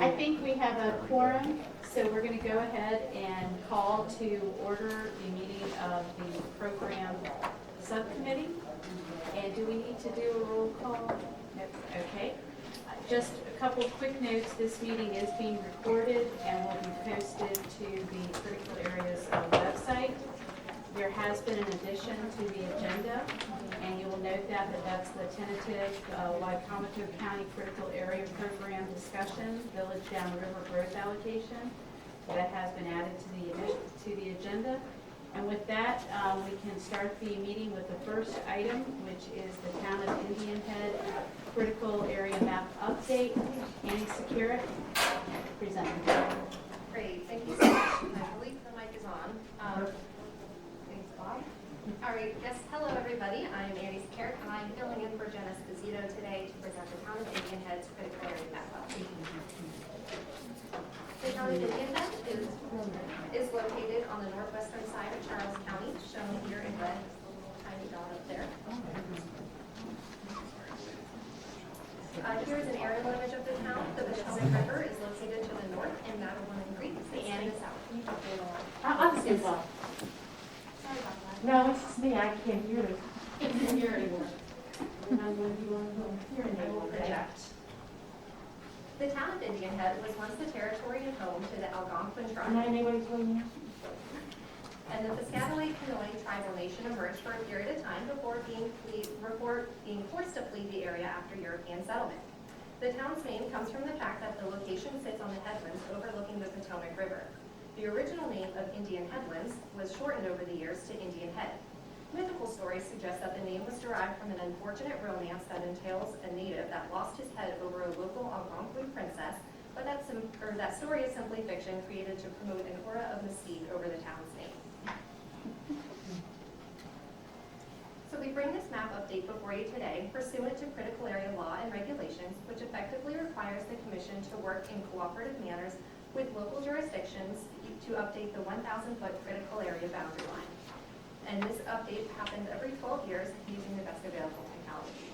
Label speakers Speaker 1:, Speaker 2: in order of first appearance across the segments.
Speaker 1: I think we have a quorum, so we're going to go ahead and call to order the meeting of the program subcommittee. And do we need to do a roll call? Nope. Okay. Just a couple quick notes. This meeting is being recorded and will be posted to the Critical Areas website. There has been an addition to the agenda, and you will note that's the tentative Wycomico County Critical Area Program discussion, Village Downriver Growth Allocation. That has been added to the agenda. And with that, we can start the meeting with the first item, which is the Town of Indian Head Critical Area Map Update. Annie Secura, presenting.
Speaker 2: Great, thank you so much. I believe the mic is on. Thanks, Bob. All right, yes, hello everybody. I'm Annie Secura, and I'm filling in for Jenna Esposito today to present the Town of Indian Head's Critical Area Map Update. The Town of Indian Head is located on the northwestern side of Charles County, shown here in red, this little tiny dot up there. Here is an aerial image of the town. The Potomac River is located to the north, and Mattawanen Creek is to the south. Can you talk a little loud?
Speaker 3: I'll just as well.
Speaker 2: Sorry about that.
Speaker 3: No, it's just me. I can't hear it.
Speaker 2: I can't hear anymore.
Speaker 3: And I'm going to be on the hearing
Speaker 2: I will
Speaker 3: aid.
Speaker 2: project. The town of Indian Head was once the territory and home to the Algonquin
Speaker 3: Am
Speaker 2: tribe,
Speaker 3: I anybody's going now?
Speaker 2: and the Piscataway Canoe tribal nation emerged for a period of time before being forced to flee the area after European settlement. The town's name comes from the fact that the location sits on the headlands overlooking the Potomac River. The original name of Indian Headlands was shortened over the years to Indian Head. Mythical stories suggest that the name was derived from an unfortunate romance that entails a native that lost his head over a local Algonquin princess, but that story is simply fiction created to promote an aura of mystique over the town's name. So we bring this map update before you today pursuant to critical area law and regulations, which effectively requires the Commission to work in cooperative manners with local jurisdictions to update the 1,000-foot critical area boundary line. And this update happens every 12 years using the best available technology.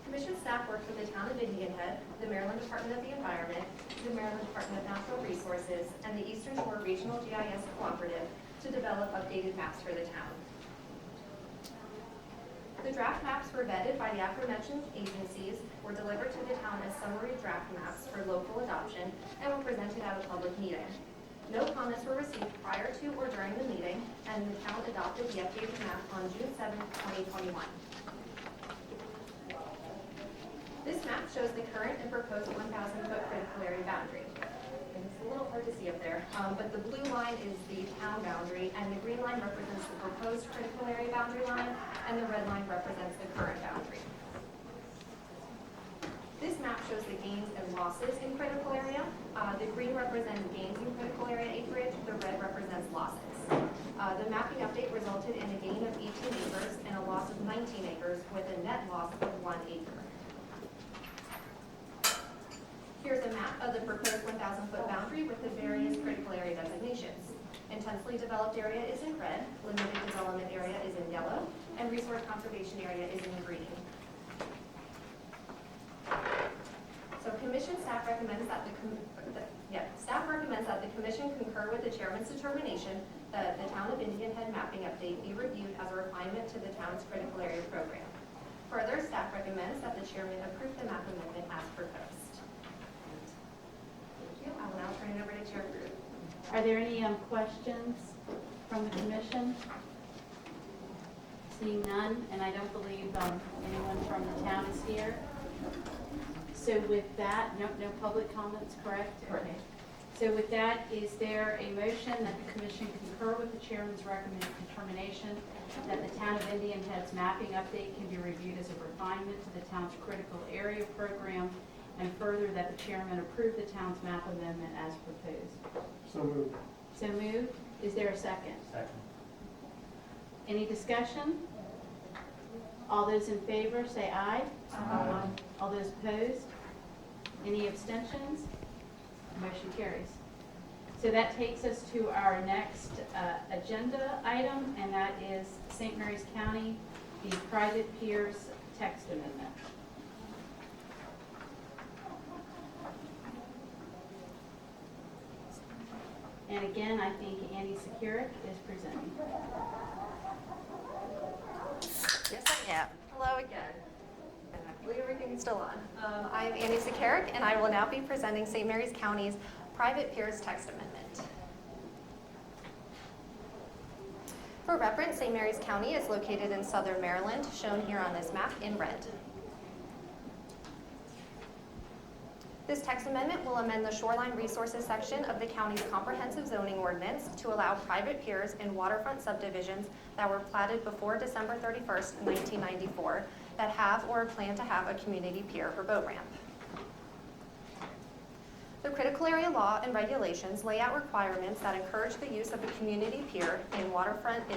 Speaker 2: Commission staff worked with the Town of Indian Head, the Maryland Department of the Environment, the Maryland Department of Natural Resources, and the Eastern Shore Regional GIS Cooperative to develop updated maps for the town. The draft maps were vetted by the aforementioned agencies, were delivered to the town as summary draft maps for local adoption, and were presented at a public meeting. No comments were received prior to or during the meeting, and the town adopted the updated map on June 7, 2021. This map shows the current and proposed 1,000-foot critical area boundary. And it's a little hard to see up there, but the blue line is the town boundary, and the green line represents the proposed critical area boundary line, and the red line represents the current boundary. This map shows the gains and losses in critical area. The green represents gains in critical area acreage, the red represents losses. The mapping update resulted in a gain of 18 acres and a loss of 19 acres with a net loss of 1 acre. Here's a map of the proposed 1,000-foot boundary with the various critical area designations. Intensely developed area is in red, limited development area is in yellow, and resource conservation area is in green. So Commission staff recommends that the Commission concur with the Chairman's determination that the Town of Indian Head mapping update be reviewed as a refinement to the town's critical area program. Further, staff recommends that the Chairman approve the map amendment as proposed. Thank you. I will now turn it over to Chair Groot.
Speaker 1: Are there any questions from the commission? Seeing none, and I don't believe anyone from the town is here. So with that, no public comments, correct? Okay. So with that, is there a motion that the commission concur with the chairman's recommended determination that the Town of Indian Head's mapping update can be reviewed as a refinement to the town's critical area program, and further that the chairman approve the town's map amendment as proposed?
Speaker 4: So moved.
Speaker 1: So moved. Is there a second?
Speaker 4: Second.
Speaker 1: Any discussion? All those in favor say aye.
Speaker 4: Aye.
Speaker 1: All those opposed? Any abstentions? Motion carries. So that takes us to our next agenda item, and that is St. Mary's County, the private peers text amendment. And again, I think Andy Securic is presenting.
Speaker 2: Yes, I am. Hello again. And I believe everything's still on. I'm Andy Securic, and I will now be presenting St. Mary's County's Private Piers Text Amendment. For reference, St. Mary's County is located in southern Maryland, shown here on this map in red. This text amendment will amend the shoreline resources section of the county's comprehensive zoning ordinance to allow private piers in waterfront subdivisions that were platted before December 31st, 1994, that have or plan to have a community pier or boat ramp. The critical area law and regulations lay out requirements that encourage the use of a community pier in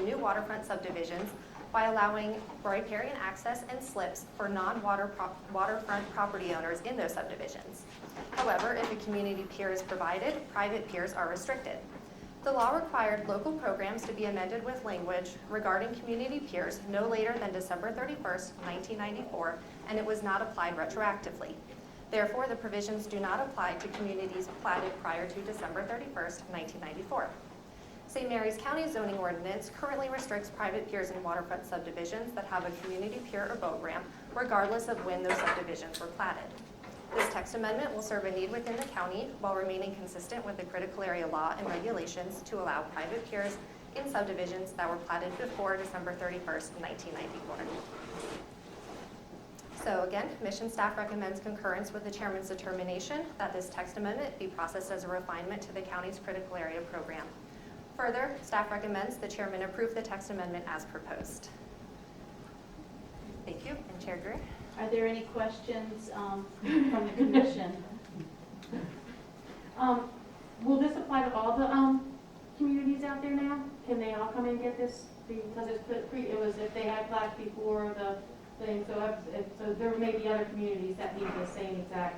Speaker 2: new waterfront subdivisions by allowing riparian access and slips for non-waterfront property owners in those subdivisions. However, if a community pier is provided, private piers are restricted. The law required local programs to be amended with language regarding community piers no later than December 31st, 1994, and it was not applied retroactively. Therefore, the provisions do not apply to communities platted prior to December 31st, 1994. St. Mary's County zoning ordinance currently restricts private piers in waterfront subdivisions that have a community pier or boat ramp, regardless of when those subdivisions were platted. This text amendment will serve a need within the county while remaining consistent with the critical area law and regulations to allow private piers in subdivisions that were platted before December 31st, 1994. So again, Commission staff recommends concurrence with the Chairman's determination that this text amendment be processed as a refinement to the county's critical area program. Further, staff recommends the Chairman approve the text amendment as proposed. Thank you, and Chair Greer.
Speaker 1: Are there any questions from the commission?
Speaker 3: Will this apply to all the communities out there now? Can they all come and get this? Because it was if they had flagged before the thing, so there may be other communities that need the same exact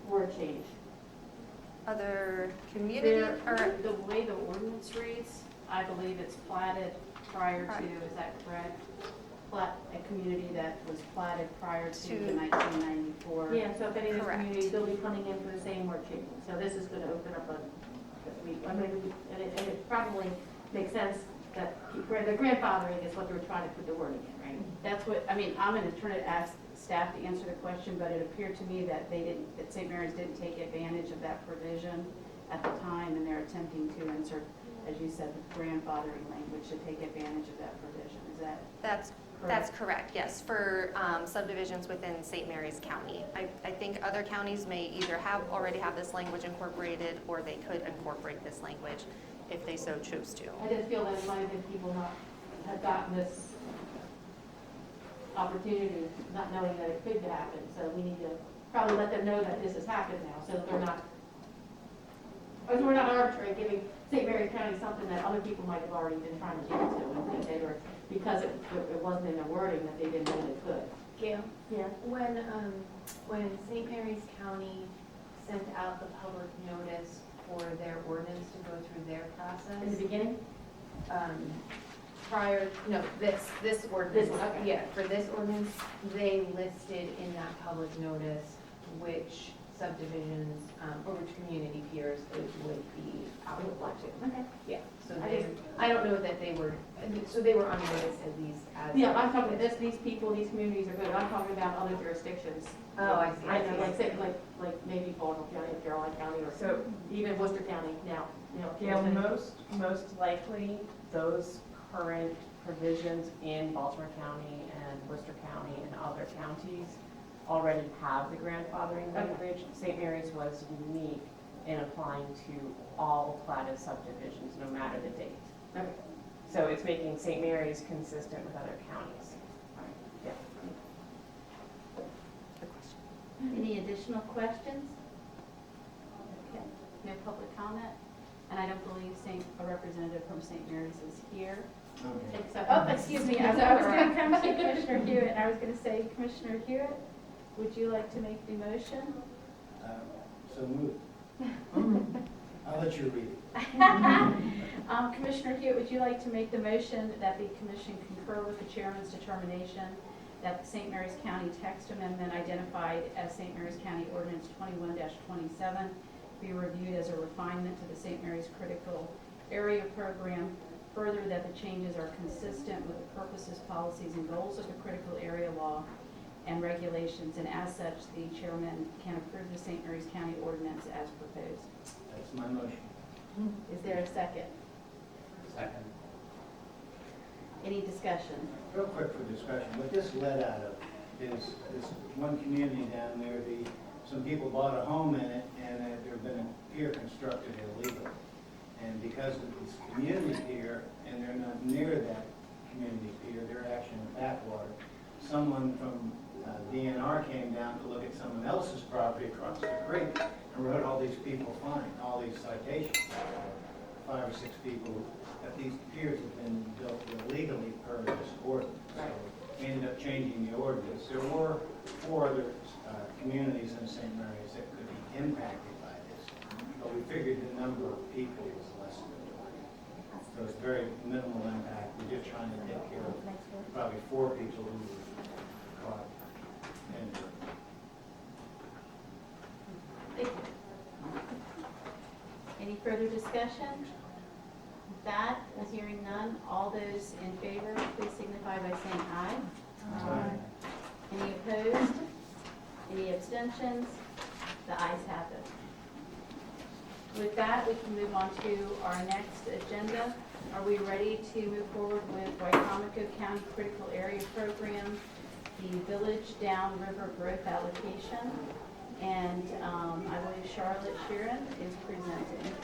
Speaker 3: word change.
Speaker 2: Other community, or
Speaker 1: The way the ordinance reads, I believe it's platted prior to, is that correct? A community that was platted prior to the 1994.
Speaker 3: Yeah, so if any of those
Speaker 2: Correct.
Speaker 3: communities, they'll be coming in for the same word change. So this is going to open up and it probably makes sense that the grandfathering is what they were trying to put the wording in, right?
Speaker 1: That's what, I mean, I'm going to turn it, ask staff to answer the question, but it appeared to me that that St. Mary's didn't take advantage of that provision at the time, and they're attempting to insert, as you said, the grandfathering language to take advantage of that provision. Is that
Speaker 2: that's correct, yes, for subdivisions within St. Mary's County. I think other counties may either already have this language incorporated, or they could incorporate this language if they so choose to.
Speaker 3: I just feel that it might have been people not have gotten this opportunity, not knowing that it could happen. So we need to probably let them know that this has happened now, so that we're not arbitrary giving St. Mary County something that other people might have already been trying to get to, and that they were, because it wasn't in the wording, that they didn't know they could.
Speaker 4: Gail,
Speaker 3: Yeah.
Speaker 4: when St. Mary's County sent out the public notice for their ordinance to go through their
Speaker 3: In the
Speaker 4: process,
Speaker 3: beginning?
Speaker 4: this ordinance.
Speaker 3: This one, okay.
Speaker 4: Yeah, for this ordinance, they listed in that public notice which subdivisions, or which community piers it would be applicable to.
Speaker 3: Okay.
Speaker 4: Yeah, so
Speaker 3: I
Speaker 4: I don't know that they were on notice at least as.
Speaker 3: Yeah, I'm talking, these people, these communities are good. I'm talking about other jurisdictions.
Speaker 4: Oh, I see.
Speaker 3: I know, like maybe Baltimore County, Caroline County, or
Speaker 5: So,
Speaker 3: even Worcester County now,
Speaker 5: Gail, most likely, those current provisions in Baltimore County and Worcester County and other counties already have the grandfathering language. St. Mary's was unique in applying to all platted subdivisions, no matter the date.
Speaker 3: Okay.
Speaker 5: So it's making St. Mary's consistent with other counties. Yeah.
Speaker 2: Good question.
Speaker 1: Any additional questions? Okay, no public comment, and I don't believe a representative from St. Mary's is here. Oh, excuse me, I was going to come to Commissioner Hewitt, and I was going to say, Commissioner Hewitt, would you like to make the motion?
Speaker 6: So moved. I'll let you read it.
Speaker 1: Commissioner Hewitt, would you like to make the motion that the commission concur with the chairman's determination that the St. Mary's County text amendment identified as St. Mary's County Ordinance 21-27 be reviewed as a refinement to the St. Mary's Critical Area Program. Further, that the changes are consistent with the purposes, policies, and goals of the Critical Area Law and regulations, and as such, the chairman can approve the St. Mary's County ordinance as proposed.
Speaker 6: That's my motion.
Speaker 1: Is there a second?
Speaker 6: Second.
Speaker 1: Any discussion?
Speaker 6: Real quick for discussion, what this led out of is this one community down there, some people bought a home in it, and there's been a pier constructed illegally. And because of this community pier, and they're not near that community pier, they're actually in the backwater, someone from DNR came down to look at someone else's property across the creek and wrote all these people fine, all these citations. 5 or 6 people, that these piers have been built illegally per this ordinance. So we ended up changing the ordinance. There were 4 other communities in St. Mary's that could be impacted by this, but we figured the number of people was less than 20. So it's very minimal impact. We're just trying to take care of probably 4 people who were caught injured.
Speaker 1: Thank you. Any further discussion? With that, as hearing none, all those in favor, please signify by saying aye.
Speaker 6: Aye.
Speaker 1: Any opposed? Any abstentions? The ayes have it. With that, we can move on to our next agenda. Are we ready to move forward with Wycomico County Critical Area Program, the Village Downriver Growth Allocation? And I believe Charlotte Sheeran is presenting.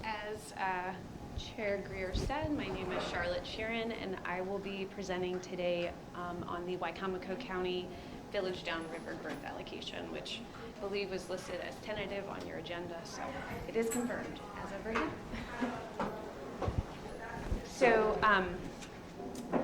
Speaker 7: As Chair Greer said, my name is Charlotte Sheeran, and I will be presenting today on the Wycomico County Village Downriver Growth Allocation, which I believe was listed as tentative on your agenda, so it is confirmed as of right now. So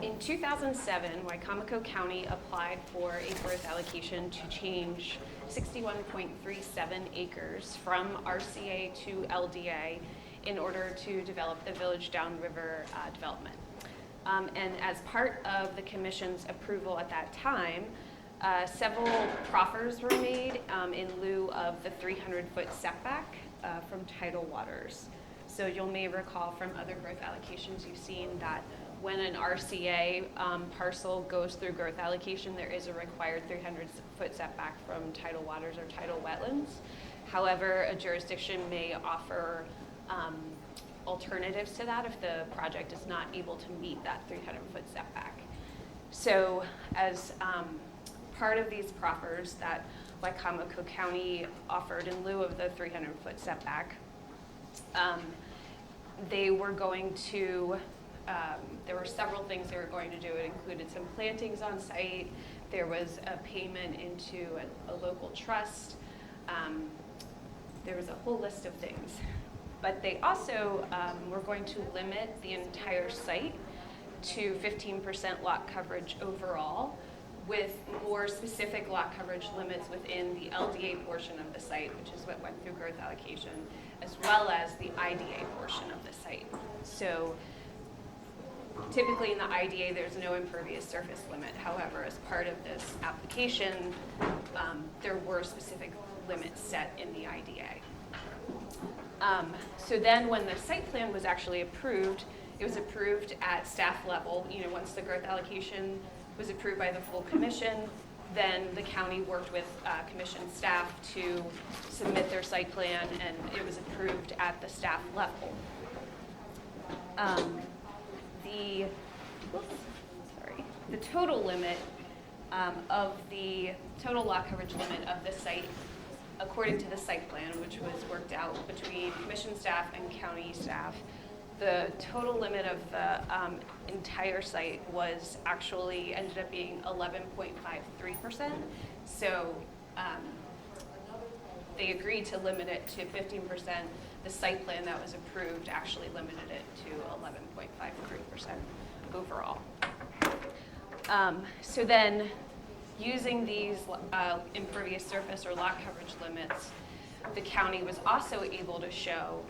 Speaker 7: in 2007, Wycomico County applied for a growth allocation to change 61.37 acres from RCA to LDA in order to develop the Village Downriver development. And as part of the commission's approval at that time, several proffers were made in lieu of the 300-foot setback from tidal waters. So you may recall from other growth allocations you've seen that when an RCA parcel goes through growth allocation, there is a required 300-foot setback from tidal waters or tidal wetlands. However, a jurisdiction may offer alternatives to that if the project is not able to meet that 300-foot setback. So as part of these proffers that Wycomico County offered in lieu of the 300-foot setback, they were going to, there were several things they were going to do. It included some plantings on site. There was a payment into a local trust. There was a whole list of things. But they also were going to limit the entire site to 15% lot coverage overall, with more specific lot coverage limits within the LDA portion of the site, which is what went through growth allocation, as well as the IDA portion of the site. So typically in the IDA, there's no impervious surface limit. However, as part of this application, there were specific limits set in the IDA. So then when the site plan was actually approved, it was approved at staff level. You know, once the growth allocation was approved by the full commission, then the county worked with commission staff to submit their site plan, and it was approved at the staff level. the total limit of the total lot coverage limit of the site, according to the site plan, which was worked out between commission staff and county staff, the total limit of the entire site was actually ended up being 11.53%. So they agreed to limit it to 15%. The site plan that was approved actually limited it to 11.53% overall. So then, using these impervious surface or lot coverage limits, the county was also able to show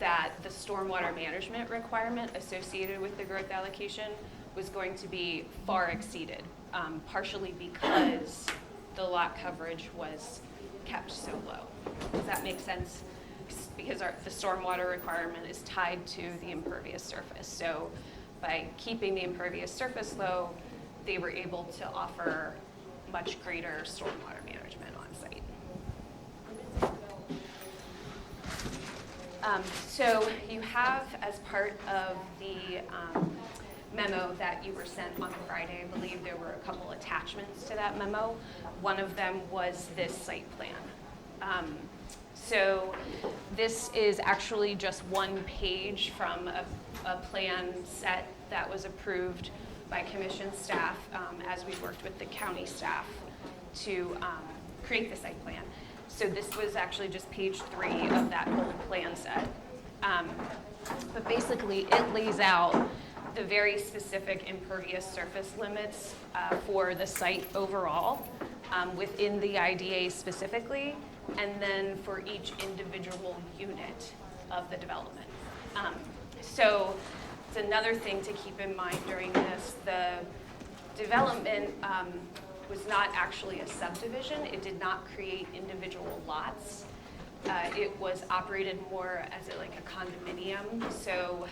Speaker 7: that the stormwater management requirement associated with the growth allocation was going to be far exceeded, partially because the lot coverage was kept so low. Does that make sense? Because the stormwater requirement is tied to the impervious surface. So by keeping the impervious surface low, they were able to offer much greater stormwater management on site. So you have, as part of the memo that you were sent on Friday, I believe there were a couple attachments to that memo. One of them was this site plan. So this is actually just one page from a plan set that was approved by commission staff as we worked with the county staff to create the site plan. So this was actually just page 3 of that whole plan set. But basically it lays out the very specific impervious surface limits for the site overall within the IDA specifically, and then for each individual unit of the development. So it's another thing to keep in mind during this. The development was not actually a subdivision. It did not create individual lots. It was operated more as like a condominium. So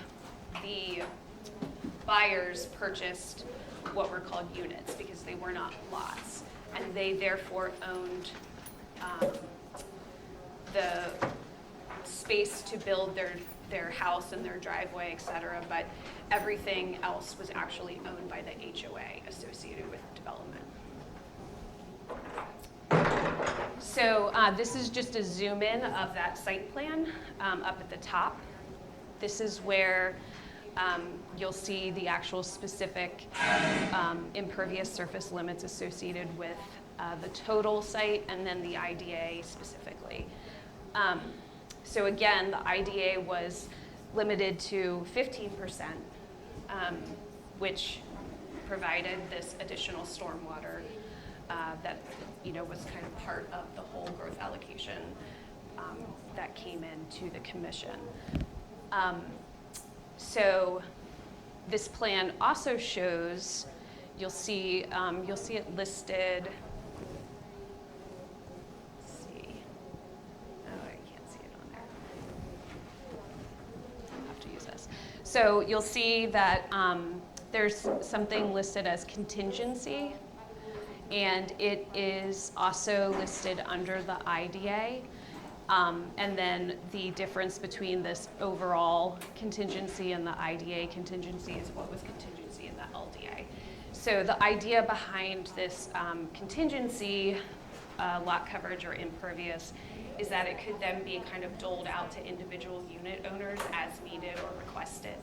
Speaker 7: the buyers purchased what were called units because they were not lots. And they therefore owned the space to build their house and their driveway, et cetera, but everything else was actually owned by the HOA associated with development. So this is just a zoom in of that site plan up at the top. This is where you'll see the actual specific impervious surface limits associated with the total site and then the IDA specifically. So again, the IDA was limited to 15%, which provided this additional stormwater that was kind of part of the whole growth allocation that came into the commission. So this plan also shows, you'll see it listed. Let's see. Oh, I can't see it on there. I'll have to use this. So you'll see that there's something listed as contingency, and it is also listed under the IDA. And then the difference between this overall contingency and the IDA contingency is what was contingency in the LDA. So the idea behind this contingency lot coverage or impervious is that it could then be kind of doled out to individual unit owners as needed or requested.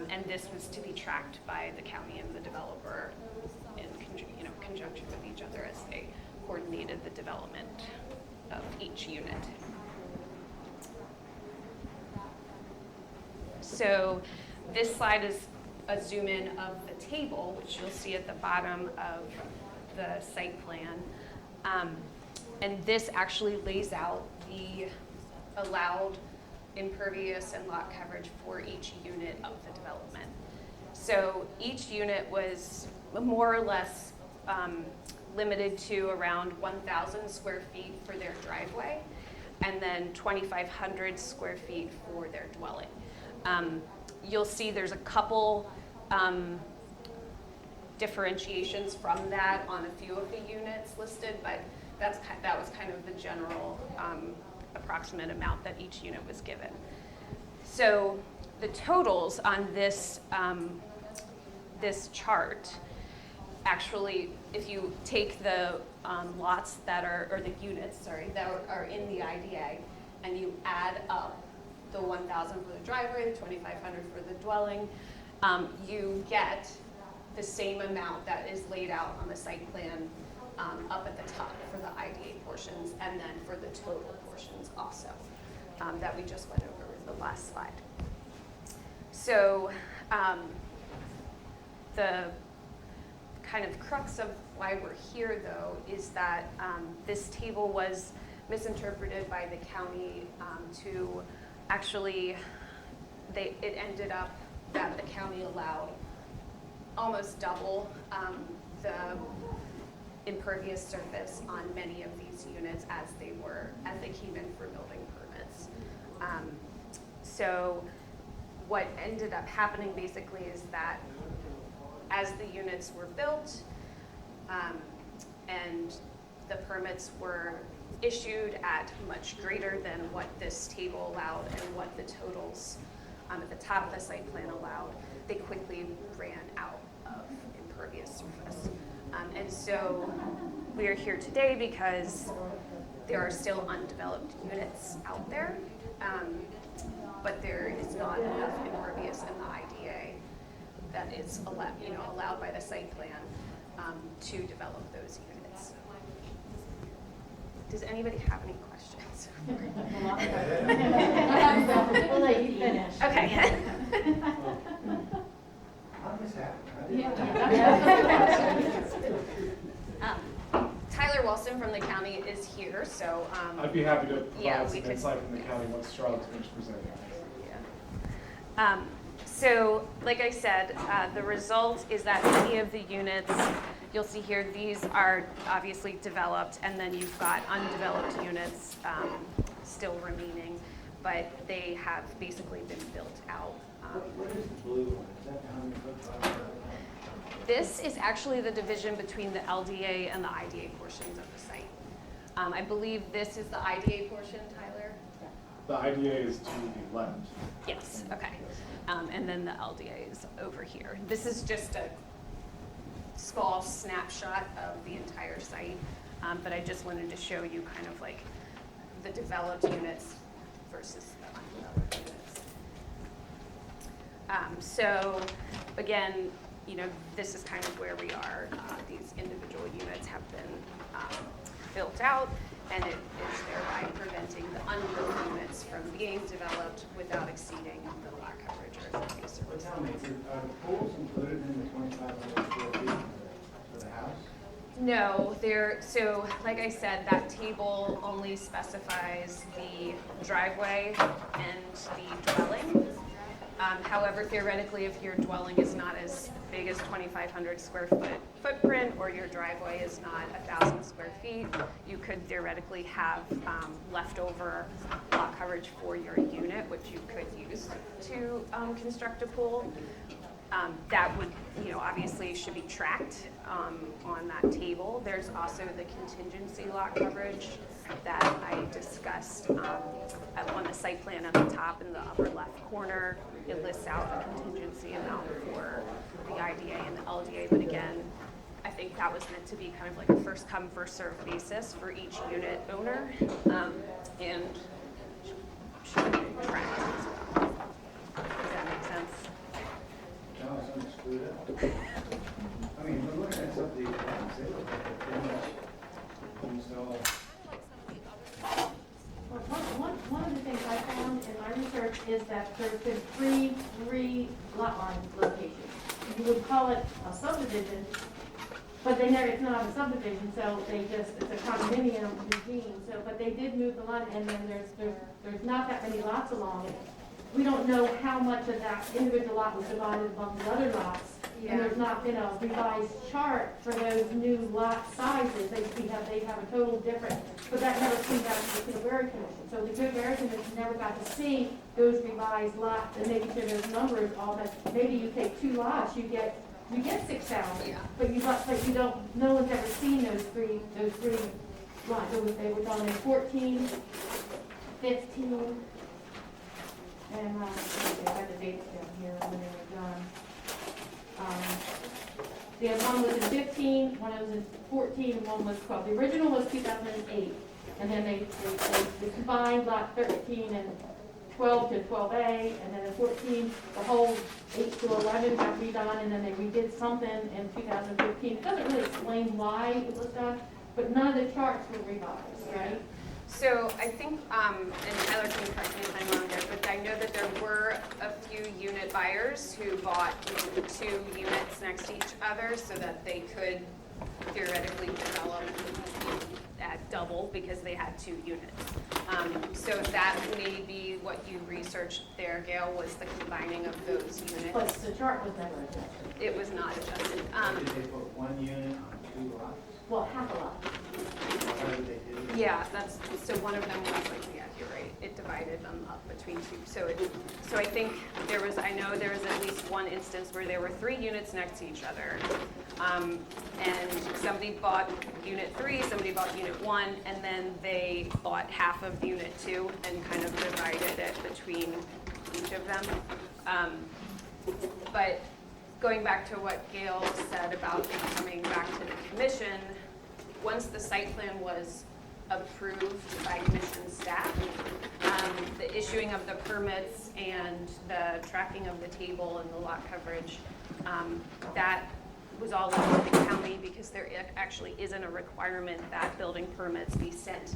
Speaker 7: And this was to be tracked by the county and the developer in conjunction with each other as they coordinated the development of each unit. So this slide is a zoom in of the table, which you'll see at the bottom of the site plan. And this actually lays out the allowed impervious and lot coverage for each unit of the development. So each unit was more or less limited to around 1,000 square feet for their driveway, and then 2,500 square feet for their dwelling. You'll see there's a couple differentiations from that on a few of the units listed, but that was kind of the general approximate amount that each unit was given. So the totals on this chart actually, if you take the lots that are, or the units, sorry, that are in the IDA, and you add up the 1,000 for the driveway, the 2,500 for the dwelling, you get the same amount that is laid out on the site plan up at the top for the IDA portions, and then for the total portions also, that we just went over with the last slide. So the kind of crux of why we're here, though, is that this table was misinterpreted by the county to actually, it ended up that the county allowed almost double the impervious surface on many of these units as they came in for building permits. So what ended up happening basically is that as the units were built and the permits were issued at much greater than what this table allowed and what the totals at the top of the site plan allowed, they quickly ran out of impervious surface. And so we are here today because there are still undeveloped units out there, but there is not enough impervious in the IDA that is allowed by the site plan to develop those units. Does anybody have any questions?
Speaker 3: We'll let you finish.
Speaker 7: Okay.
Speaker 6: How does this happen?
Speaker 7: Tyler Wilson from the county is here, so.
Speaker 8: I'd be happy to
Speaker 7: Yeah,
Speaker 8: provide
Speaker 7: we
Speaker 8: some
Speaker 7: could-
Speaker 8: insight from the county once Charlotte's finished presenting.
Speaker 7: Yeah. So, like I said, the result is that many of the units, you'll see here, these are obviously developed, and then you've got undeveloped units still remaining, but they have basically been built out.
Speaker 6: What is the blue one? Is that how many foot tall?
Speaker 7: This is actually the division between the LDA and the IDA portions of the site. I believe this is the IDA portion, Tyler?
Speaker 8: The IDA is to the left.
Speaker 7: Yes, okay. And then the LDA is over here. This is just a small snapshot of the entire site, but I just wanted to show you kind of like the developed units versus the undeveloped units. So again, this is kind of where we are. These individual units have been built out, and it is thereby preventing the unbuilt units from being developed without exceeding the lot coverage or impervious
Speaker 6: Well,
Speaker 7: surface.
Speaker 6: tell me, are the pools included in the 2,500 square feet for the house?
Speaker 7: No, so like I said, that table only specifies the driveway and the dwelling. However, theoretically, if your dwelling is not as big as 2,500 square foot footprint, or your driveway is not 1,000 square feet, you could theoretically have leftover lot coverage for your unit, which you could use to construct a pool. That would, obviously should be tracked on that table. There's also the contingency lot coverage that I discussed on the site plan at the top in the upper left corner. It lists out a contingency amount for the IDA and the LDA, but again, I think that was meant to be kind of like a first come, first served basis for each unit owner, and should be tracked as well. Does that make sense?
Speaker 6: No, something screwed up. I mean, we're looking at some of these plans, they look like they're pretty much installed.
Speaker 3: Well, one of the things I found in my research is that there's been three lot line locations. You would call it a subdivision, but it's not a subdivision, so it's a condominium regime. But they did move the line, and then there's not that many lots along it. We don't know how much of that individual lot was divided among the other lots.
Speaker 7: Yeah.
Speaker 3: And there's not been a revised chart for those new lot sizes. They have a total different, but that never came back to the Good-Berry Commission. So the Good-Berry Commission never got to see those revised lots and maybe to those numbers all that. Maybe you take two lots, you get 6,000.
Speaker 7: Yeah.
Speaker 3: But you don't, no one's ever seen those three lots. They were done in 14, 15, and I got the dates down here when they were done. the one was in 15, one was in 14, and one was 12. The original was 2008, and then they combined lot 13 and 12 to 12A, and then in 14, the whole 8 to 11 got redone, and then they redid something in 2015. It doesn't really explain why it was done, but none of the charts were revised, right?
Speaker 7: So I think, and Tyler can correct me if I'm wrong there, but I know that there were a few unit buyers who bought the 2 units next to each other so that they could theoretically develop at double because they had 2 units. So that may be what you researched there, Gail, was the combining of those
Speaker 3: But
Speaker 7: units.
Speaker 3: the chart was never adjusted.
Speaker 7: It was not adjusted.
Speaker 6: Did they put 1 unit on 2 lots?
Speaker 3: Well, half a lot.
Speaker 6: How did they do that?
Speaker 7: Yeah, that's, so one of them was like, yeah, you're right, it divided them up between 2. So I think I know there was at least one instance where there were 3 units next to each other. And somebody bought unit 3, somebody bought unit 1, and then they bought half of unit 2 and kind of divided it between each of them. But going back to what Gail said about it coming back to the commission, once the site plan was approved by commission staff, the issuing of the permits and the tracking of the table and the lot coverage, that was all left to the county because there actually isn't a requirement that building permits be sent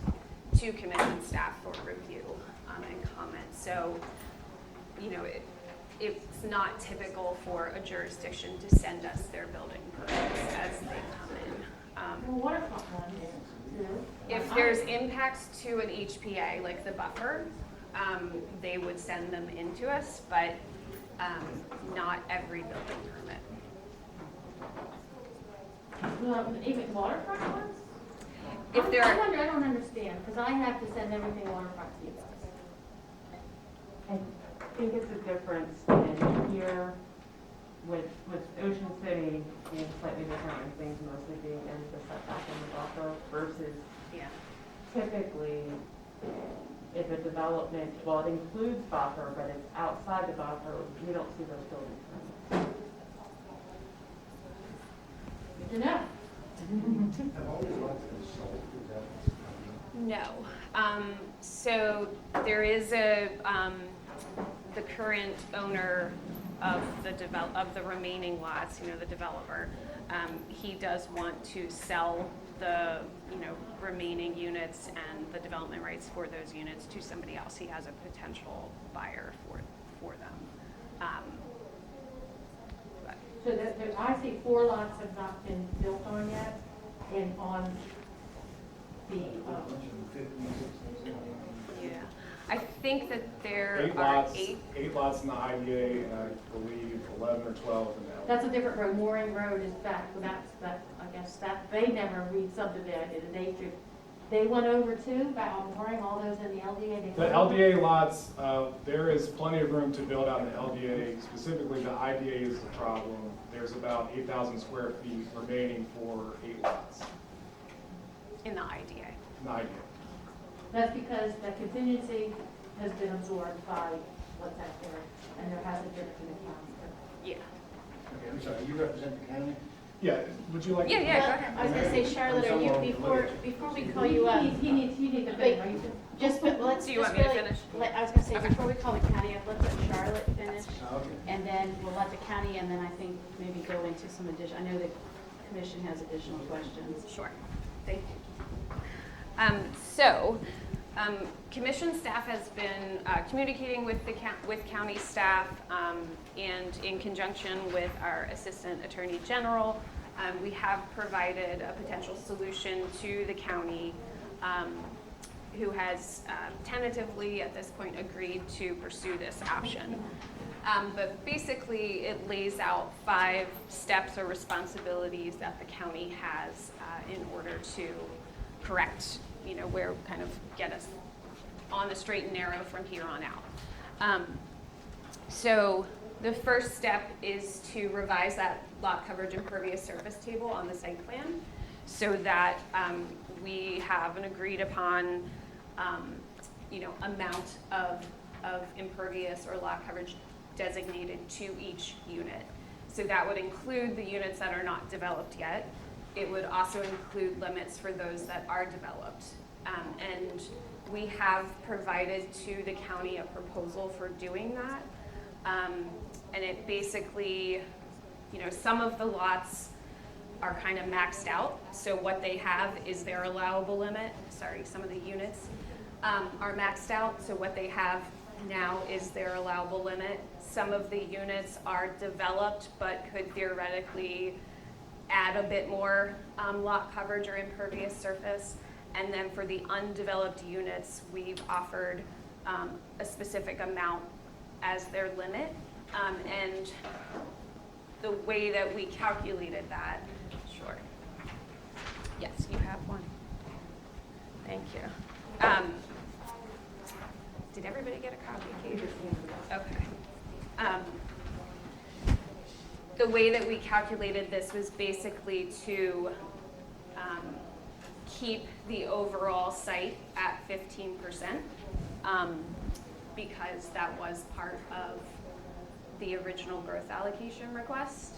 Speaker 7: to commission staff for review and comment. So, you know, it's not typical for a jurisdiction to send us their building permits as they come in.
Speaker 3: Well, waterfront one is too.
Speaker 7: If there's impacts to an HPA, like the buffer, they would send them into us, but not every building permit.
Speaker 3: Even waterfront ones?
Speaker 7: If there
Speaker 3: I
Speaker 7: are,
Speaker 3: wonder, I don't understand, because I have to send everything waterfront to you guys.
Speaker 5: I think it's a difference in here with Ocean City being slightly different and things mostly being in the setback and the buffer versus
Speaker 7: yeah,
Speaker 5: typically if a development, well, it includes buffer, but it's outside the buffer, we don't see those building permits.
Speaker 3: Good to know.
Speaker 6: Have all these lots been sold? Is that
Speaker 7: no. So there is the current owner of the remaining lots, you know, the developer, he does want to sell the, you know, remaining units and the development rights for those units to somebody else. He has a potential buyer for them.
Speaker 3: So I see 4 lots have not been built on yet, and on the,
Speaker 7: Yeah, I think that there
Speaker 8: 8
Speaker 7: are
Speaker 8: lots,
Speaker 7: 8.
Speaker 8: 8 lots in the IDA, and I believe 11 or 12 in the LDA.
Speaker 3: that's a different road. Mooring Road is back, so that, I guess that, they never re-subdivided, and they went over too, back on Mooring, all those in the LDA.
Speaker 8: The LDA lots, there is plenty of room to build out in the LDA. Specifically, the IDA is the problem. There's about 8,000 square feet remaining for 8 lots
Speaker 7: In the IDA.
Speaker 8: in the IDA.
Speaker 3: That's because the contingency has been absorbed by what's out there, and there hasn't been an account.
Speaker 7: Yeah.
Speaker 6: Okay, I'm sorry, you represent the county?
Speaker 8: Yeah, would you like?
Speaker 7: Yeah, yeah, go ahead.
Speaker 9: I was gonna say, Charlotte, are you, before we call you up,
Speaker 3: He needs to finish. Are you
Speaker 9: just, let's
Speaker 7: Do you
Speaker 9: just
Speaker 7: want me to
Speaker 9: really,
Speaker 7: finish?
Speaker 9: I was gonna say,
Speaker 7: Okay.
Speaker 9: before we call the county up, let's let Charlotte finish,
Speaker 6: Oh, okay.
Speaker 9: and then we'll let the county, and then I think maybe go into some addition, I know the commission has additional questions.
Speaker 7: Sure. Thank you. Commission staff has been communicating with with county staff, and in conjunction with our Assistant Attorney General, we have provided a potential solution to the county, who has tentatively at this point agreed to pursue this option. But basically, it lays out 5 steps or responsibilities that the county has in order to correct, you know, where kind of get us on the straight and narrow from here on out. So the first step is to revise that lot coverage impervious surface table on the site plan so that we have an agreed upon, you know, amount of impervious or lot coverage designated to each unit. So that would include the units that are not developed yet. It would also include limits for those that are developed. And we have provided to the county a proposal for doing that. And it basically, some of the lots are kind of maxed out. So what they have is their allowable limit. Sorry, some of the units are maxed out. So what they have now is their allowable limit. Some of the units are developed but could theoretically add a bit more lot coverage or impervious surface. And then for the undeveloped units, we've offered a specific amount as their limit. And the way that we calculated that, sure. Yes, you have one. Thank you. Did everybody get a copy, Kate? Okay. The way that we calculated this was basically to keep the overall site at 15%, because that was part of the original growth allocation request.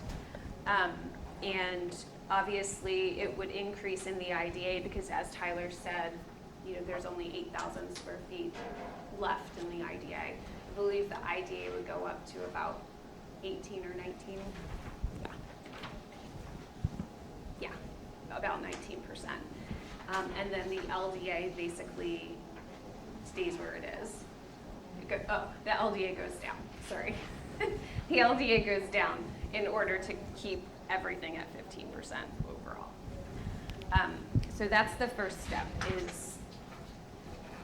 Speaker 7: And obviously it would increase in the IDA because, as Tyler said, there's only 8,000 square feet left in the IDA. I believe the IDA would go up to about 18 or 19. Yeah, about 19%. And then the LDA basically stays where it is. The LDA goes down, sorry. The LDA goes down in order to keep everything at 15% overall. So that's the first step, is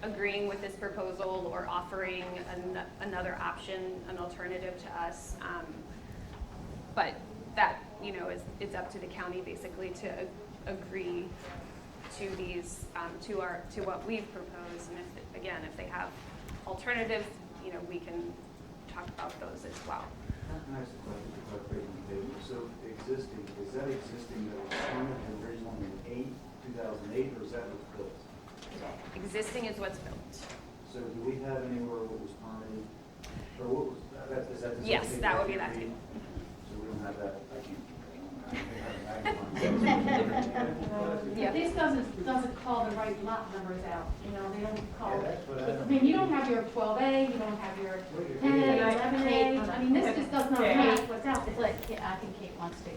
Speaker 7: agreeing with this proposal or offering another option, an alternative to us. But that, it's up to the county basically to agree to these, to what we've proposed. And if they have alternatives, we can talk about those as well.
Speaker 10: Can I ask a question about creating the table? So existing, is that existing that was permitted originally in 2008, or is that what's built?
Speaker 7: Existing is what's built.
Speaker 10: So do we have anywhere what was permitted? Or what was, is that the
Speaker 7: Yes,
Speaker 10: same
Speaker 7: that would be
Speaker 10: thing?
Speaker 7: that table.
Speaker 10: So we don't have that, I can't.
Speaker 7: Yeah.
Speaker 3: This doesn't call the right lot numbers out, they don't call.
Speaker 6: Yeah, that's what I don't-
Speaker 3: I mean, you don't have your 12A, you don't have your 10A, 11A, I mean, this just does not match what's out there.
Speaker 9: I think Kate wants to.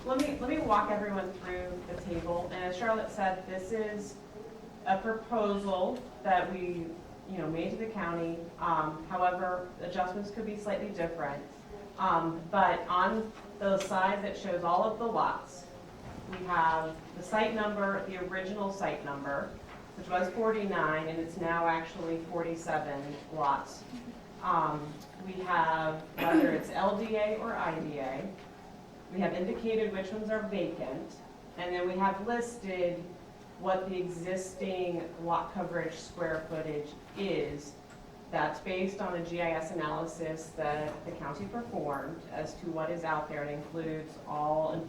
Speaker 5: Let me walk everyone through the table. And as Charlotte said, this is a proposal that we, made to the county. However, adjustments could be slightly different. But on the side that shows all of the lots, we have the site number, the original site number, which was 49, and it's now actually 47 lots. We have whether it's LDA or IDA. We have indicated which ones are vacant, and then we have listed what the existing lot coverage square footage is. That's based on a GIS analysis that the county performed as to what is out there. It includes all,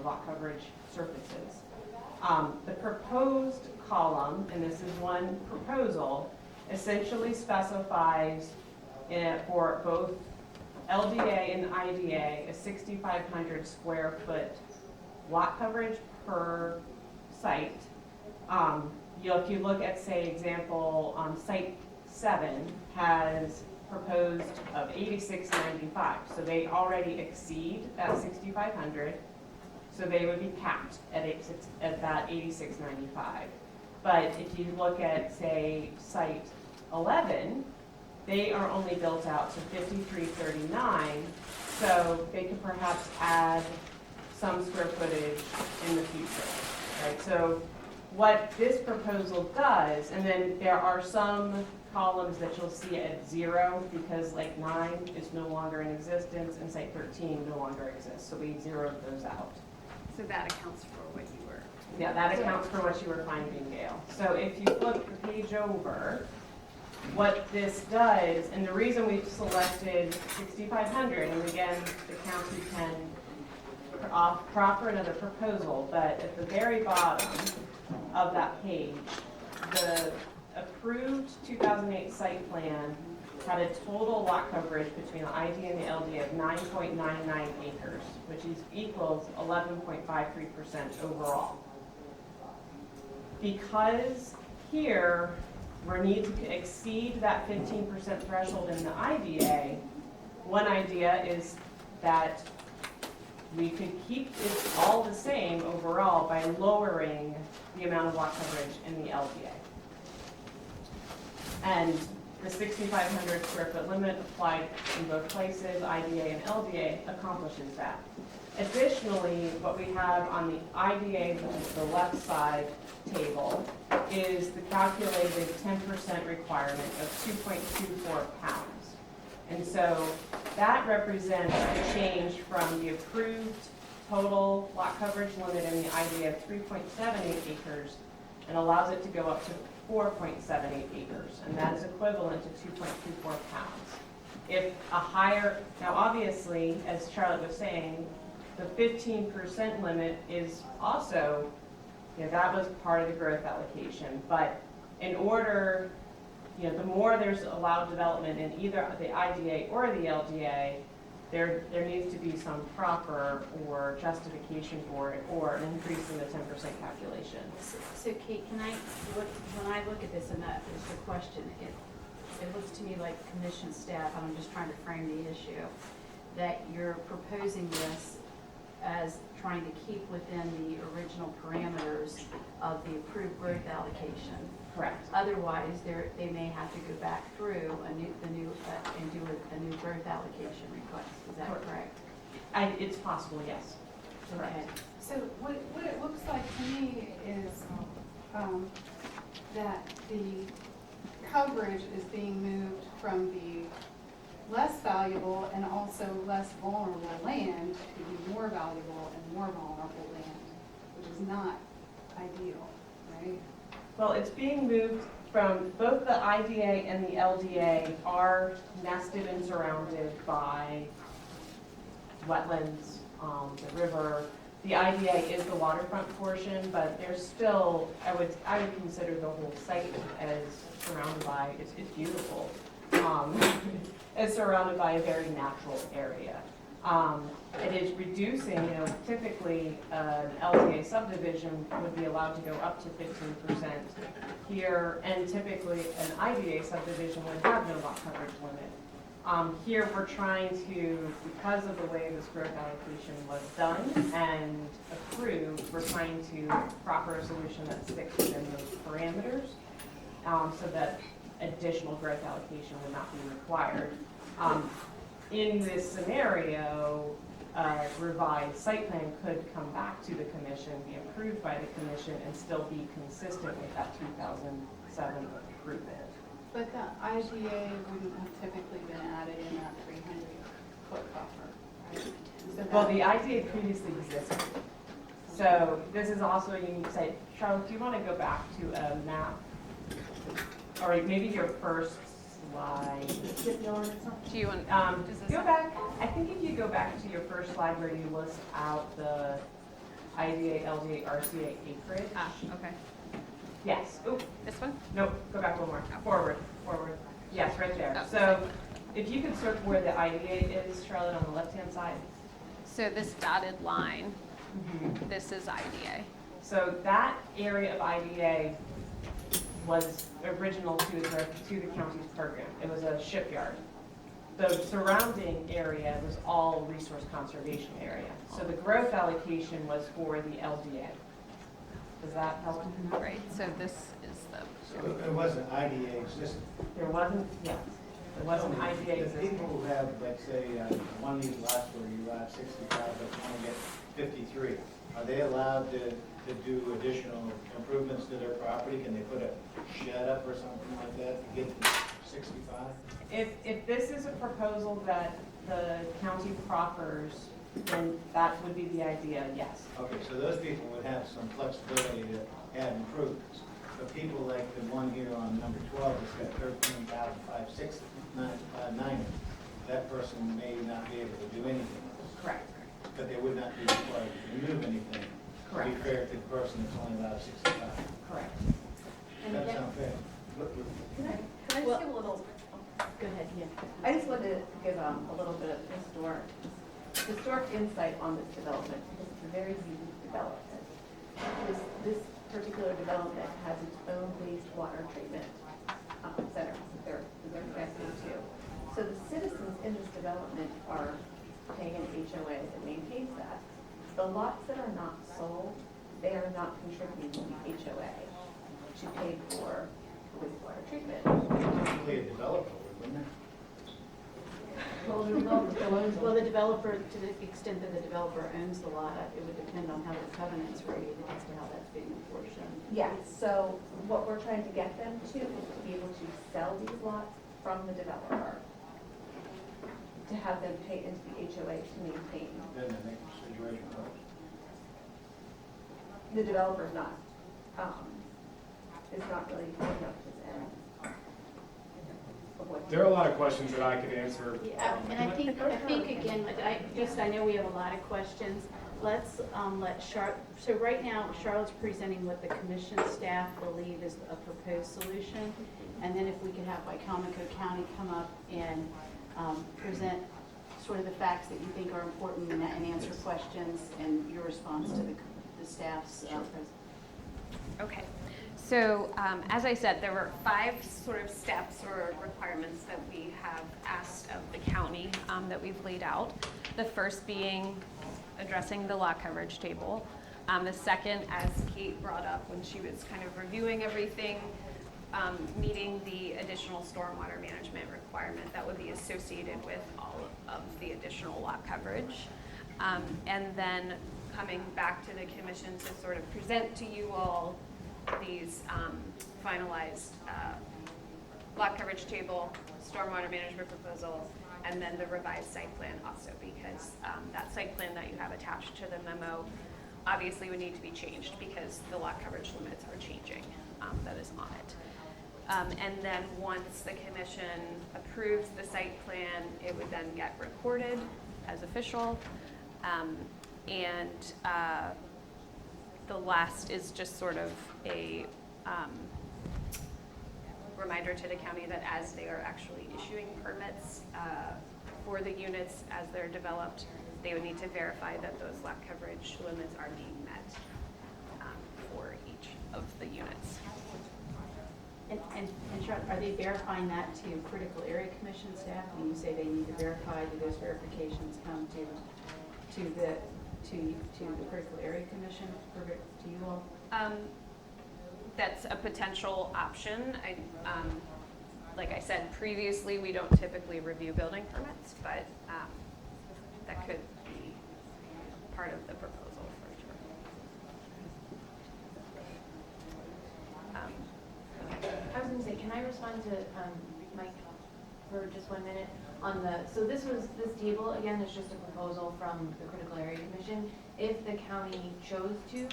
Speaker 5: lot coverage surfaces. The proposed column, and this is one proposal, essentially specifies for both LDA and IDA a 6,500 square foot lot coverage per site. If you look at, say, example, site 7 has proposed of 8695, so they already exceed that 6,500, so they would be capped at that 8695. But if you look at, say, site 11, they are only built out to 5339, so they could perhaps add some square footage in the future, right? So what this proposal does, and then there are some columns that you'll see at 0 because like 9 is no longer in existence and site 13 no longer exists, so we zeroed those out.
Speaker 7: So that accounts for what you were.
Speaker 5: Yeah, that accounts for what you were finding, Gail. So if you flip the page over, what this does, and the reason we've selected 6,500, and again, the county can proffer another proposal, but at the very bottom of that page, the approved 2008 site plan had a total lot coverage between the IDA and the LDA of 9.99 acres, which equals 11.53% overall. Because here, we need to exceed that 15% threshold in the IDA, one idea is that we could keep it all the same overall by lowering the amount of lot coverage in the LDA. And the 6,500 square foot limit applied in both places, IDA and LDA, accomplishes that. Additionally, what we have on the IDA, which is the left side table, is the calculated 10% requirement of 2.24 pounds. And so that represents a change from the approved total lot coverage limit in the IDA of 3.78 acres and allows it to go up to 4.78 acres, and that is equivalent to 2.24 pounds. If a higher, now obviously, as Charlotte was saying, the 15% limit is also, that was part of the growth allocation, but in order, the more there's allowed development in either the IDA or the LDA, there needs to be some proper or justification for it or an increase in the 10% calculation.
Speaker 9: So Kate, when I look at this, and that is the question, it looks to me like commission staff, and I'm just trying to frame the issue, that you're proposing this as trying to keep within the original parameters of the approved growth allocation.
Speaker 5: Correct.
Speaker 9: Otherwise, they may have to go back through and do a new growth allocation request. Is that correct?
Speaker 5: It's possible, yes. Correct.
Speaker 9: Okay.
Speaker 11: So what it looks like to me is that the coverage is being moved from the less valuable and also less vulnerable land to the more valuable and more vulnerable land, which is not ideal, right?
Speaker 5: Well, it's being moved from both the IDA and the LDA are nested and surrounded by wetlands, the river. The IDA is the waterfront portion, but there's still, I would consider the whole site as surrounded by, it's beautiful. It's surrounded by a very natural area. It is reducing, typically an LDA subdivision would be allowed to go up to 15% here, and typically an IDA subdivision would have no lot coverage limit. Here we're trying to, because of the way this growth allocation was done and approved, we're trying to proper a solution that sticks within those parameters so that additional growth allocation would not be required. In this scenario, revised site plan could come back to the commission, be approved by the commission, and still be consistent with that 2007 improvement.
Speaker 11: But the IGA wouldn't have typically been added in that 300-foot buffer, right? So
Speaker 5: Well, the IDA previously existed. So this is also a unique site. Charlotte, do you want to go back to a map? Or maybe your first slide.
Speaker 7: Do you want,
Speaker 5: Go back. I think if you go back to your first slide where you list out the IDA, LDA, RCA acreage.
Speaker 7: okay.
Speaker 5: Yes. Oh,
Speaker 7: This one?
Speaker 5: nope. Go back one more. Forward. Yes, right there.
Speaker 7: Oh,
Speaker 5: So if you could circle where the IDA is, Charlotte, on the left-hand side.
Speaker 7: So this dotted line,
Speaker 5: Mm-hmm.
Speaker 7: this is IDA.
Speaker 5: So that area of IDA was original to the county's program. It was a shipyard. The surrounding area was all resource conservation area. So the growth allocation was for the LDA. Does that help?
Speaker 7: Right, so this is the,
Speaker 6: So it wasn't IDA existing.
Speaker 5: There wasn't, yes, there wasn't IDA
Speaker 6: The
Speaker 5: existing.
Speaker 6: people who have, let's say, one of these lots where you have 65, but you only get 53, are they allowed to do additional improvements to their property? Can they put a shed up or something like that to get to 65?
Speaker 5: If this is a proposal that the county proffers, then that would be the idea, yes.
Speaker 6: Okay, so those people would have some flexibility to add improvements. But people like the one here on number 12 that's got 13,569, that person may not be able to do anything else.
Speaker 5: Correct.
Speaker 6: But they would not be required to remove anything. To be
Speaker 5: Correct.
Speaker 6: fair to the person that's only allowed 65.
Speaker 5: Correct.
Speaker 6: That sounds fair.
Speaker 2: Can I just give a little
Speaker 9: Go ahead, yeah.
Speaker 12: I just wanted to give a little bit of historic insight on this development, because it's a very unique development. This particular development has its own wastewater treatment center that they're connected to. So the citizens in this development are paying an HOA that maintains that. The lots that are not sold, they are not contributing to the HOA to pay for wastewater treatment.
Speaker 6: Probably a developer, wouldn't it?
Speaker 9: Well, the developer, to the extent that the developer owns the lot, it would depend on how the covenants read as to how that's being enforced.
Speaker 12: Yes, so what we're trying to get them to is to be able to sell these lots from the developer, to have them pay into the HOA to maintain.
Speaker 6: Doesn't it make the situation worse?
Speaker 12: The developer's not, is not really putting up his end of what.
Speaker 8: There are a lot of questions that I could answer.
Speaker 9: Yeah, and I think again, I know we have a lot of questions. Let's let so right now, Charlotte's presenting what the commission staff believe is a proposed solution. And then if we could have Wycomico County come up and present sort of the facts that you think are important and answer questions and your response to the staff's presentation.
Speaker 7: Okay, so as I said, there were 5 sort of steps or requirements that we have asked of the county that we've laid out. The first being addressing the lot coverage table. The second, as Kate brought up when she was kind of reviewing everything, meeting the additional stormwater management requirement that would be associated with all of the additional lot coverage. And then coming back to the commission to sort of present to you all these finalized lot coverage table, stormwater management proposal, and then the revised site plan also, because that site plan that you have attached to the memo obviously would need to be changed because the lot coverage limits are changing, that is on it. And then once the commission approves the site plan, it would then get recorded as official. And the last is just sort of a reminder to the county that as they are actually issuing permits for the units as they're developed, they would need to verify that those lot coverage limits are being met for each of the units.
Speaker 9: And Charlotte, are they verifying that to critical area commission staff? When you say they need to verify, do those verifications come to the critical area commission, or to you all?
Speaker 7: That's a potential option. Like I said previously, we don't typically review building permits, but that could be part of the proposal for sure.
Speaker 4: I was gonna say, can I respond to Mike for just 1 minute? On so this table, again, is just a proposal from the Critical Area Commission. If the county chose to,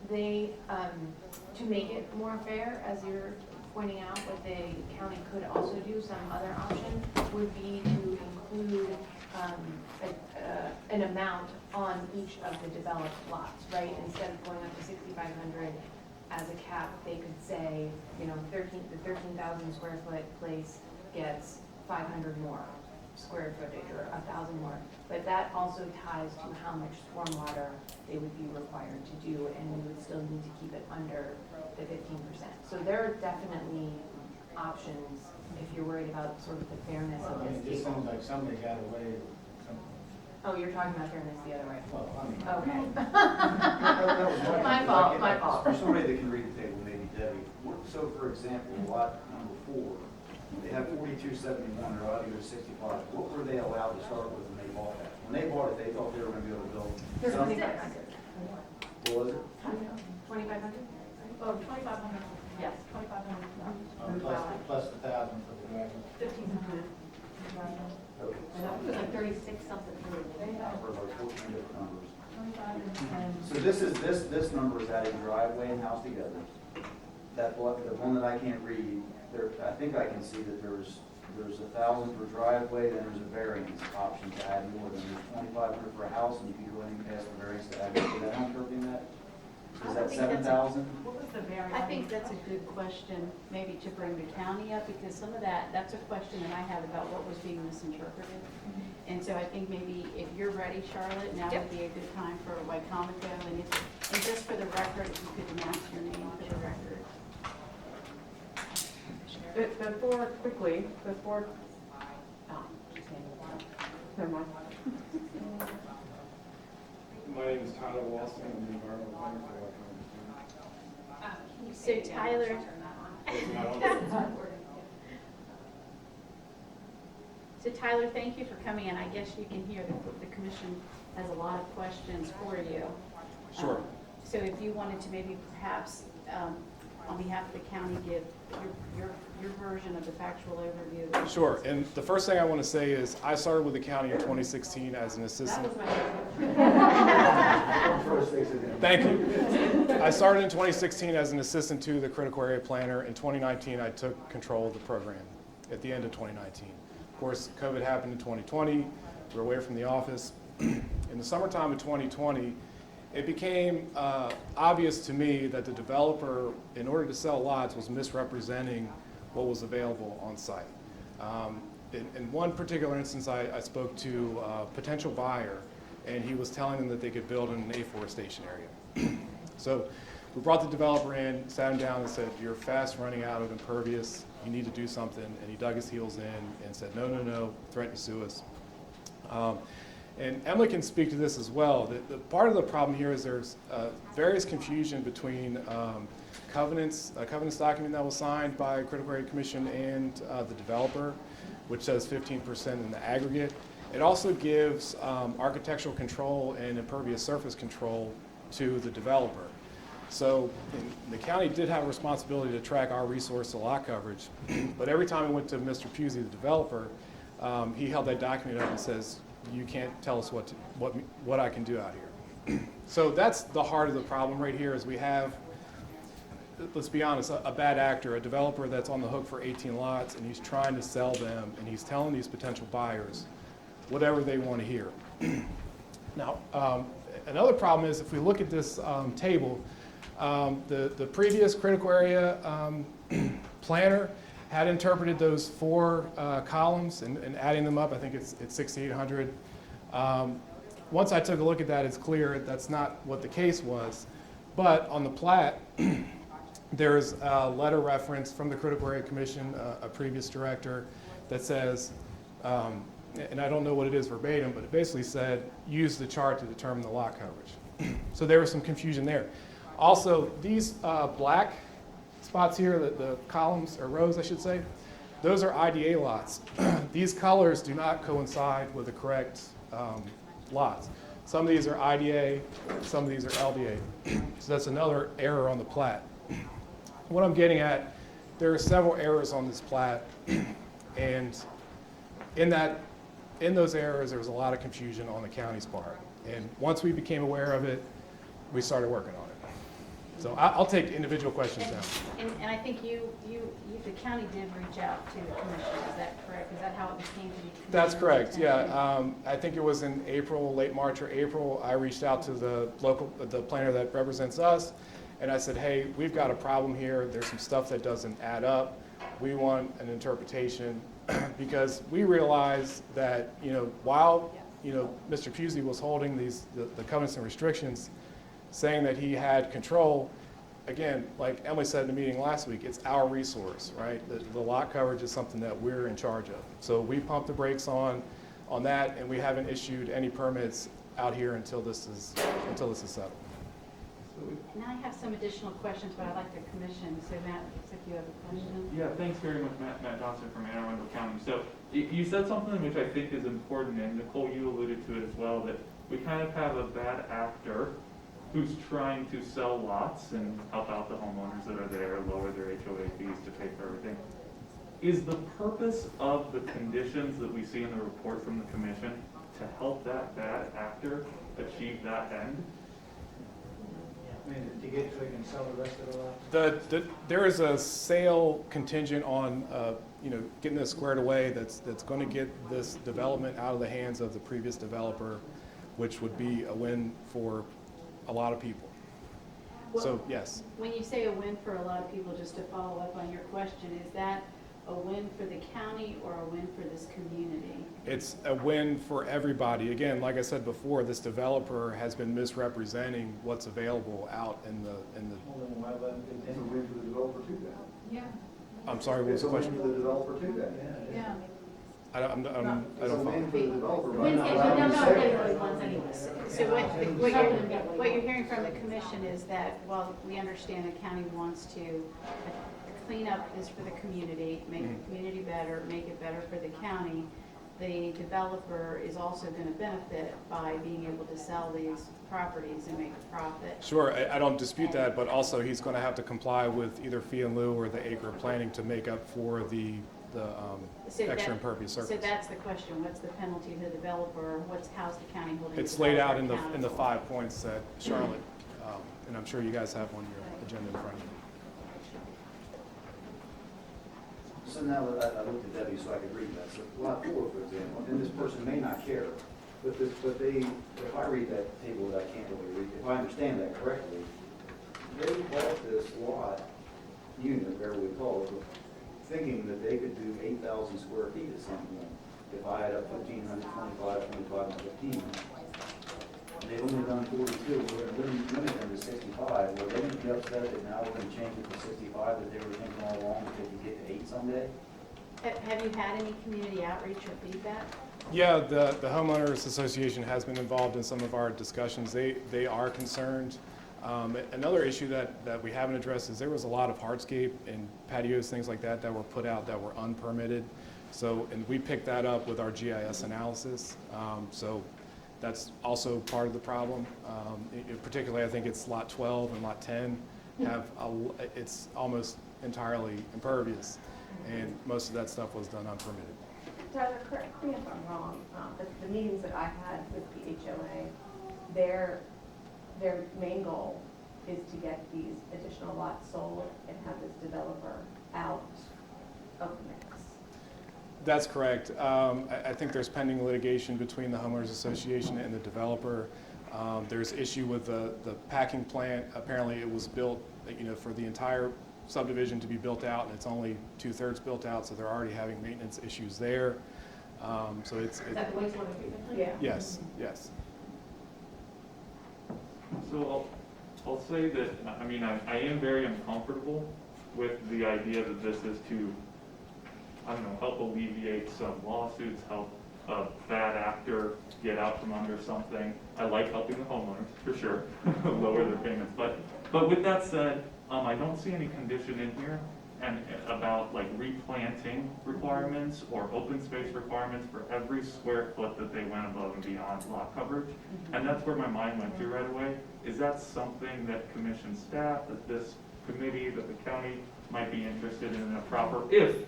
Speaker 4: they, to make it more fair, as you're pointing out, what the county could also do, some other option, would be to include an amount on each of the developed lots, right? Instead of going up to 6,500 as a cap, they could say, you know, the 13,000 square foot place gets 500 more square footage or 1,000 more. But that also ties to how much stormwater they would be required to do, and we would still need to keep it under the 15%. So there are definitely options if you're worried about sort of the fairness of
Speaker 6: It
Speaker 4: this
Speaker 6: just
Speaker 4: table.
Speaker 6: sounds like somebody got away with something.
Speaker 4: Oh, you're talking about fairness the other way.
Speaker 6: Well, I mean.
Speaker 4: Okay.
Speaker 10: That was
Speaker 4: My fault, my fault.
Speaker 10: For somebody that can read the table, maybe Debbie. So for example, lot number 4, they have 4271, they're out here at 65. What were they allowed to start with when they bought that? When they bought it, they thought they were gonna be able to build.
Speaker 4: There's
Speaker 10: something.
Speaker 4: 2,500.
Speaker 10: What was it?
Speaker 4: 2,500?
Speaker 3: Oh, 2,500, yes, 2,500.
Speaker 6: Plus the 1,000 for the driveway.
Speaker 3: 1,500.
Speaker 10: Okay.
Speaker 3: It was like 36 something.
Speaker 10: I've heard like 14 different numbers.
Speaker 3: 25 and
Speaker 10: So this number is adding driveway and house together. That block, the one that I can't read, there, I think I can see that there's 1,000 for driveway, then there's a variance option to add more, then there's 2,500 for a house, and you can go in and pass the variance to add more. Did I interpret that? Is that 7,000?
Speaker 9: What was the variance? I think that's a good question, maybe to bring the county up, because some of that's a question that I had about what was being misinterpreted. And so I think maybe if you're ready, Charlotte, now would be a good time for Wycomico, and just for the record, if you could announce your name for the record.
Speaker 5: Before, never mind.
Speaker 8: My name is Tyler Walston, I'm the environmental planner for Wycombe.
Speaker 1: So Tyler, so Tyler, thank you for coming in. I guess you can hear the commission has a lot of questions for you.
Speaker 8: Sure.
Speaker 1: So if you wanted to maybe perhaps, on behalf of the county, give your version of the factual overview.
Speaker 8: Sure, and the first thing I want to say is I started with the county in 2016 as an assistant. Thank you. I started in 2016 as an assistant to the critical area planner. In 2019, I took control of the program at the end of 2019. Of course, COVID happened in 2020. We were away from the office. In the summertime of 2020, it became obvious to me that the developer, in order to sell lots, was misrepresenting what was available on site. In one particular instance, I spoke to a potential buyer, and he was telling them that they could build in an afforestation area. So we brought the developer in, sat him down and said, you're fast running out of impervious, you need to do something. And he dug his heels in and said, no, threatened to sue us. And Emily can speak to this as well. The part of the problem here is there's various confusion between a covenants document that was signed by Critical Area Commission and the developer, which says 15% in the aggregate. It also gives architectural control and impervious surface control to the developer. So the county did have a responsibility to track our resource to lot coverage, but every time we went to Mr. Pusey, the developer, he held that document up and says, you can't tell us what I can do out here. So that's the heart of the problem right here is we have, let's be honest, a bad actor, a developer that's on the hook for 18 lots and he's trying to sell them and he's telling these potential buyers whatever they want to hear. Now, another problem is if we look at this table, the previous critical area planner had interpreted those 4 columns and adding them up, I think it's 6,800. Once I took a look at that, it's clear that's not what the case was. But on the plat, there's a letter reference from the Critical Area Commission, a previous director, that says, and I don't know what it is verbatim, but it basically said, use the chart to determine the lot coverage. So there was some confusion there. Also, these black spots here, the columns, or rows I should say, those are IDA lots. These colors do not coincide with the correct lots. Some of these are IDA, some of these are LDA. So that's another error on the plat. What I'm getting at, there are several errors on this plat, and in those errors, there was a lot of confusion on the county's part. And once we became aware of it, we started working on it. So I'll take individual questions now.
Speaker 1: And I think the county did reach out to the commission, is that correct? Is that how it came to be?
Speaker 8: That's correct, yeah. I think it was in April, late March or April, I reached out to the planner that represents us, and I said, hey, we've got a problem here. There's some stuff that doesn't add up. We want an interpretation because we realized that, while, Mr. Pusey was holding the covenants and restrictions, saying that he had control, again, like Emily said in the meeting last week, it's our resource, right? The lot coverage is something that we're in charge of. So we pumped the brakes on that, and we haven't issued any permits out here until this is settled.
Speaker 1: Now I have some additional questions, but I'd like the commission. So Matt, looks like you have a question.
Speaker 13: Yeah, thanks very much, Matt Johnson from Anne Arundel County. So you said something which I think is important, and Nicole, you alluded to it as well, that we kind of have a bad actor who's trying to sell lots and help out the homeowners that are there, lower their HOA fees to pay for everything. Is the purpose of the conditions that we see in the report from the commission to help that bad actor achieve that end?
Speaker 6: I mean, to get so we can sell the rest of the lots?
Speaker 8: There is a sale contingent on getting this squared away that's going to get this development out of the hands of the previous developer, which would be a win for a lot of people. So, yes.
Speaker 9: When you say a win for a lot of people, just to follow up on your question, is that a win for the county or a win for this community?
Speaker 8: It's a win for everybody. Again, like I said before, this developer has been misrepresenting what's available out in the,
Speaker 10: Well, then why let it continue? It's a win for the developer too then.
Speaker 11: Yeah,
Speaker 8: I'm sorry, what was
Speaker 10: It's a
Speaker 8: the
Speaker 10: win
Speaker 8: question?
Speaker 10: for the developer too then.
Speaker 11: yeah.
Speaker 8: I don't
Speaker 10: It's a
Speaker 8: follow.
Speaker 10: win for the developer by
Speaker 3: Wins
Speaker 10: not
Speaker 3: get-
Speaker 10: allowing
Speaker 3: no,
Speaker 10: the
Speaker 3: no,
Speaker 10: second.
Speaker 3: no, ones anyways.
Speaker 9: So what you're hearing from the commission is that while we understand the county wants to clean up this for the community, make the community better, make it better for the county, the developer is also going to benefit by being able to sell these properties and make a profit.
Speaker 8: Sure, I don't dispute that, but also he's going to have to comply with either fee in lieu or the acre planning to make up for the
Speaker 9: So
Speaker 8: extra
Speaker 9: that-
Speaker 8: impervious
Speaker 9: So
Speaker 8: surface.
Speaker 9: that's the question, what's the penalty to the developer, how's the county holding the
Speaker 8: It's laid out in
Speaker 9: developer
Speaker 8: the
Speaker 9: accountable?
Speaker 8: 5 points that Charlotte, and I'm sure you guys have on your agenda in front of you.
Speaker 10: So now that I looked at Debbie so I could read that, so lot 4, for example, and this person may not care, but if I read that table that I can't really read, if I understand that correctly, they bought this lot, unit, whatever we call it, thinking that they could do 8,000 square feet at some point. If I had up 1,500, 25, and 15, they've only done 42, we're going to limit them to 65. Well, they would be upset that now we're going to change it to 65, that they were thinking all along that they could get to 8 someday.
Speaker 9: Have you had any community outreach or feedback?
Speaker 8: Yeah, the homeowners association has been involved in some of our discussions. They are concerned. Another issue that we haven't addressed is there was a lot of hardscape and patios, things like that, that were put out that were unpermitted. So, and we picked that up with our GIS analysis. So that's also part of the problem. Particularly, I think it's lot 12 and lot 10 have, it's almost entirely impervious. And most of that stuff was done unpermitted.
Speaker 12: Tyler, correct me if I'm wrong, but the meetings that I had with the HOA, their main goal is to get these additional lots sold and have this developer out of the mix.
Speaker 8: That's correct. I think there's pending litigation between the homeowners association and the developer. There's issue with the packing plant. Apparently it was built, for the entire subdivision to be built out, and it's only 2/3 built out, so they're already having maintenance issues there. So
Speaker 3: Is that the wastewater treatment plant?
Speaker 12: Yeah.
Speaker 8: yes, yes.
Speaker 13: So I'll say that, I mean, I am very uncomfortable with the idea that this is to, I don't know, help alleviate some lawsuits, help a bad actor get out from under something. I like helping the homeowners, for sure, lower their payments. But with that said, I don't see any condition in here and about like replanting requirements or open space requirements for every square foot that they went above and beyond lot coverage. And that's where my mind went to right away. Is that something that commission staff, that this committee, that the county might be interested in a proper, if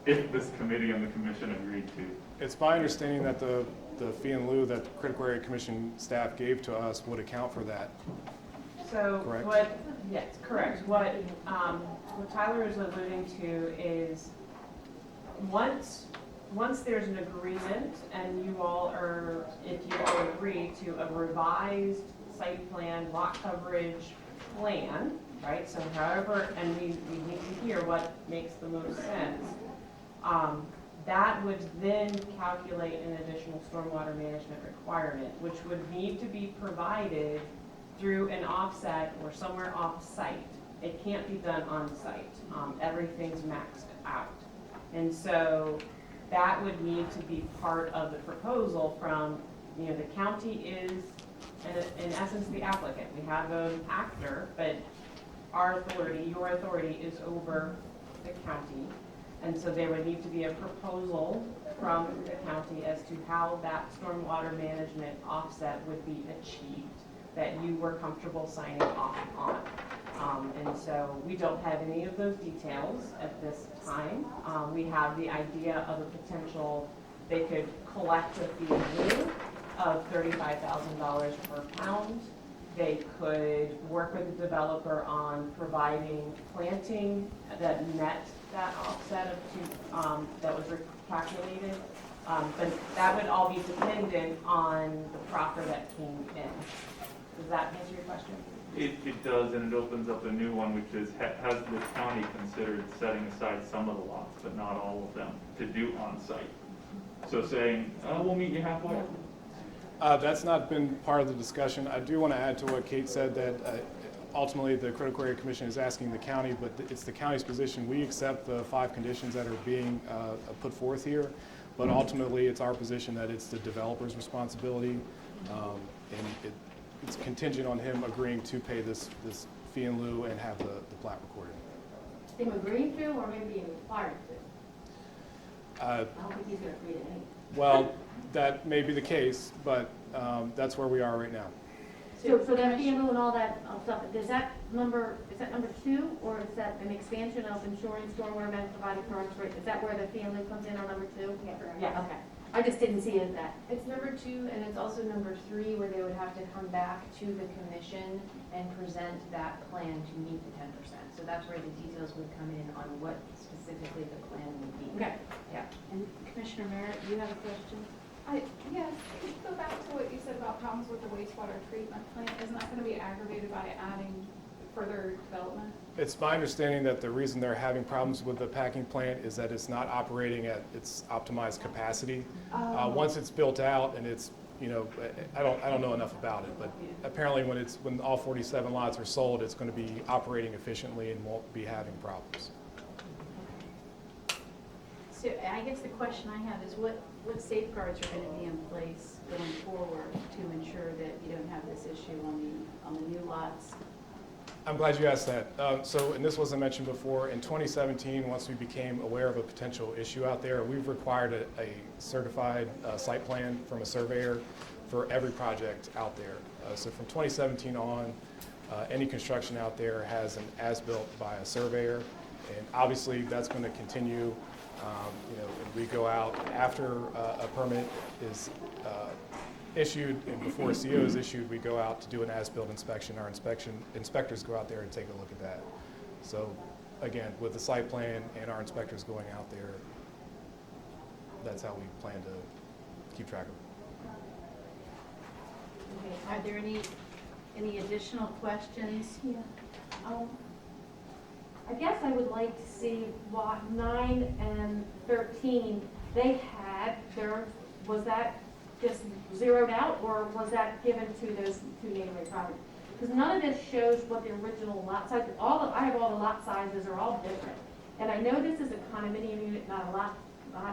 Speaker 13: this committee and the commission agreed to?
Speaker 8: It's my understanding that the fee in lieu that the Critical Area Commission staff gave to us would account for that.
Speaker 5: So
Speaker 8: Correct.
Speaker 5: yes, correct. What Tyler is alluding to is once there's an agreement and you all are, if you all agree to a revised site plan, lot coverage plan, right? So however, and we need to hear what makes the most sense. That would then calculate an additional stormwater management requirement, which would need to be provided through an offset or somewhere off-site. It can't be done on-site. Everything's maxed out. And so that would need to be part of the proposal from, the county is, in essence, the applicant. We have an actor, but our authority, your authority is over the county. And so there would need to be a proposal from the county as to how that stormwater management offset would be achieved, that you were comfortable signing off on. And so we don't have any of those details at this time. We have the idea of a potential, they could collect a fee in lieu of $35,000 per pound. They could work with the developer on providing planting that met that offset of that was calculated. But that would all be dependent on the proffer that came in. Does that answer your question?
Speaker 13: It does, and it opens up a new one, which is, has the county considered setting aside some of the lots, but not all of them, to do on-site? So saying, we'll meet you halfway.
Speaker 8: That's not been part of the discussion. I do want to add to what Kate said, that ultimately the Critical Area Commission is asking the county, but it's the county's position. We accept the 5 conditions that are being put forth here, but ultimately it's our position that it's the developer's responsibility, and it's contingent on him agreeing to pay this fee in lieu and have the plat recorded.
Speaker 3: Him agreeing to, or maybe being required to? I don't think he's gonna agree to anything.
Speaker 8: Well, that may be the case, but that's where we are right now.
Speaker 3: So that fee and all that stuff, is that number 2, or is that an expansion of ensuring stormwater management provided for us? Is that where the fee and comes in on number 2? Yeah, okay. I just didn't see it that.
Speaker 4: It's number 2, and it's also number 3, where they would have to come back to the commission and present that plan to meet the 10%. So that's where the details would come in on what specifically the plan would be.
Speaker 3: Okay.
Speaker 4: Yeah.
Speaker 9: And Commissioner Merritt, you have a question?
Speaker 11: Yes, could you go back to what you said about problems with the wastewater treatment plant? Isn't that going to be aggravated by adding further development?
Speaker 8: It's my understanding that the reason they're having problems with the packing plant is that it's not operating at its optimized capacity. Once it's built out and it's, I don't know enough about it, but apparently when all 47 lots are sold, it's going to be operating efficiently and won't be having problems.
Speaker 9: So I guess the question I have is what safeguards are going to be in place going forward to ensure that you don't have this issue on the new lots?
Speaker 8: I'm glad you asked that. And this wasn't mentioned before, in 2017, once we became aware of a potential issue out there, we've required a certified site plan from a surveyor for every project out there. So from 2017 on, any construction out there has an as-built by a surveyor, and obviously that's going to continue. And we go out after a permit is issued and before a CO is issued, we go out to do an as-built inspection. Our inspectors go out there and take a look at that. So again, with the site plan and our inspectors going out there, that's how we plan to keep track of it.
Speaker 9: Okay, are there any additional questions?
Speaker 3: Yeah. I guess I would like to see lot 9 and 13, they had was that just zeroed out, or was that given to those 2 neighboring properties? Because none of this shows what the original lot size, I have all the lot sizes are all different. And I know this is a condominium unit, not a lot,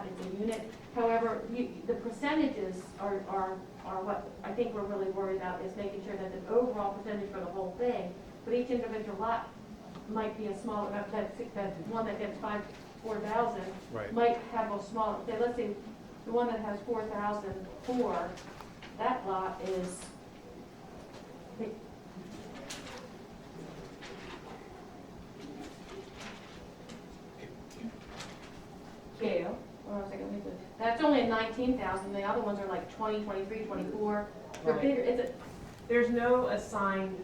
Speaker 3: it's a unit. However, the percentages are what I think we're really worried about, is making sure that the overall percentage for the whole thing, but each individual lot might be a smaller, that one that gets 4,000
Speaker 8: Right.
Speaker 3: might have a smaller, let's say the one that has 4,004, that lot is, scale, or else I can leave it. That's only a 19,000, the other ones are like 20, 23, 24. They're
Speaker 5: Right.
Speaker 3: bigger,
Speaker 5: There's no assigned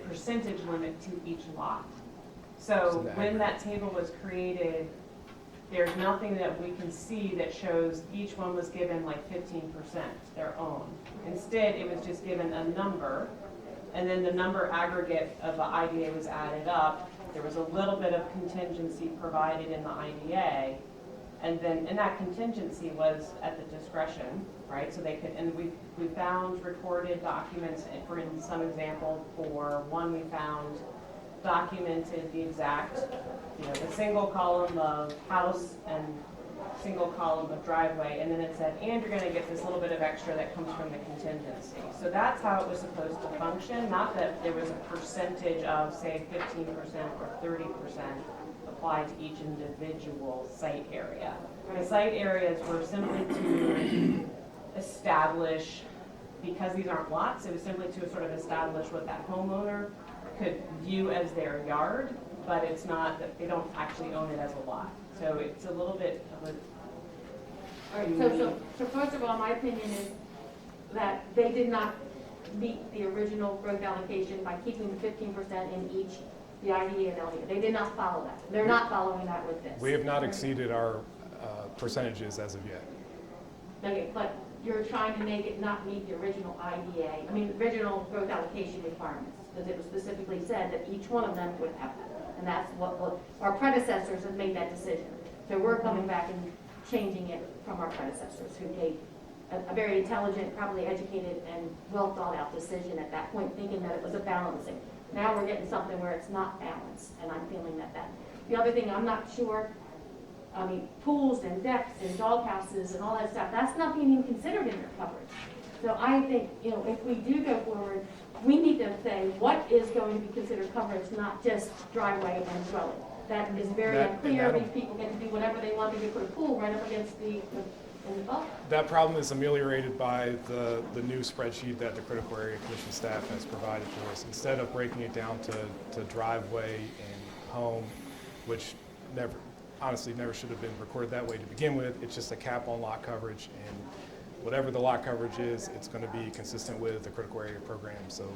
Speaker 5: percentage limit to each lot. So when that table was created, there's nothing that we can see that shows each one was given like 15% their own. Instead, it was just given a number, and then the number aggregate of the IDA was added up. There was a little bit of contingency provided in the IDA, and that contingency was at the discretion, right? So they could, and we found recorded documents, for in some example, for one we found documented the exact, the single column of house and single column of driveway, and then it said, and you're gonna get this little bit of extra that comes from the contingency. So that's how it was supposed to function, not that there was a percentage of, say, 15% or 30% applied to each individual site area. The site areas were simply to establish, because these aren't lots, it was simply to sort of establish what that homeowner could view as their yard, but it's not that they don't actually own it as a lot. So it's a little bit of a...
Speaker 3: all right, so first of all, my opinion is that they did not meet the original growth allocation by keeping the 15% in each, the IDA and LDA. They did not follow that. They're not following that with this.
Speaker 8: We have not exceeded our percentages as of yet.
Speaker 3: Okay, but you're trying to make it not meet the original IDA, the original growth allocation requirements. because it was specifically said that each one of them would have that. And that's what our predecessors have made that decision. So we're coming back and changing it from our predecessors who made a very intelligent, probably educated, and well thought out decision at that point, thinking that it was a balancing. Now we're getting something where it's not balanced, and I'm feeling that. The other thing, I'm not sure, I mean, pools and decks and dog houses and all that stuff, that's not being even considered in their coverage. So I think, if we do go forward, we need to say what is going to be considered coverage, not just driveway and dwelling. That is very unclear. These people get to do whatever they want. They can put a pool right up against in the buffer.
Speaker 8: That problem is ameliorated by the new spreadsheet that the Critical Area Commission staff has provided for us. Instead of breaking it down to driveway and home, which honestly never should have been recorded that way to begin with, it's just a cap on lot coverage, and whatever the lot coverage is, it's going to be consistent with the Critical Area Program. So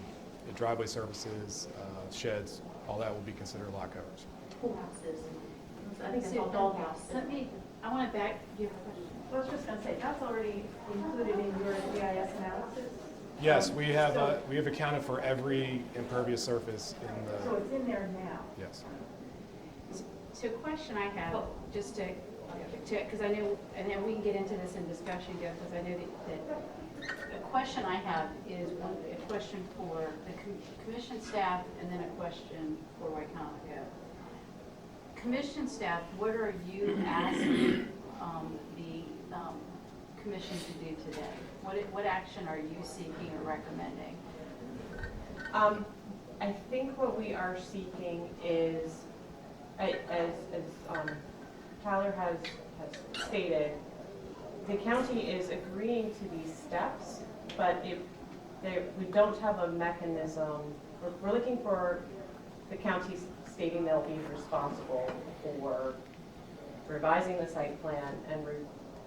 Speaker 8: the driveway services, sheds, all that will be considered lot coverage.
Speaker 3: Pool houses. I think it's called dog house.
Speaker 9: I want to give a question.
Speaker 12: I was just gonna say, that's already included in your GIS analysis?
Speaker 8: Yes, we have accounted for every impervious surface in
Speaker 12: So
Speaker 8: the,
Speaker 12: it's in there now?
Speaker 8: yes.
Speaker 9: So question I have, just to, because I know, and then we can get into this in discussion, because I know that the question I have is a question for the commission staff and then a question for Wycomico. Commission staff, what are you asking the commission to do today? What action are you seeking or recommending?
Speaker 5: I think what we are seeking is, as Tyler has stated, the county is agreeing to these steps, but we don't have a mechanism. We're looking for the county stating they'll be responsible for revising the site plan and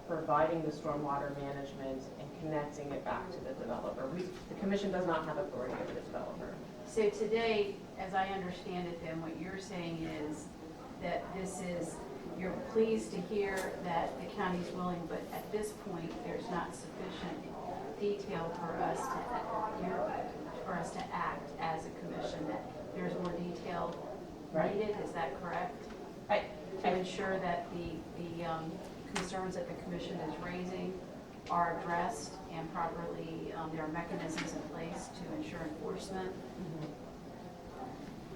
Speaker 5: providing the stormwater management and connecting it back to the developer. The commission does not have authority over the developer.
Speaker 9: So today, as I understand it, then what you're saying is that you're pleased to hear that the county's willing, but at this point, there's not sufficient detail for us to act as a commission, that there's more detail needed, is that correct? To ensure that the concerns that the commission is raising are addressed and properly, there are mechanisms in place to ensure enforcement.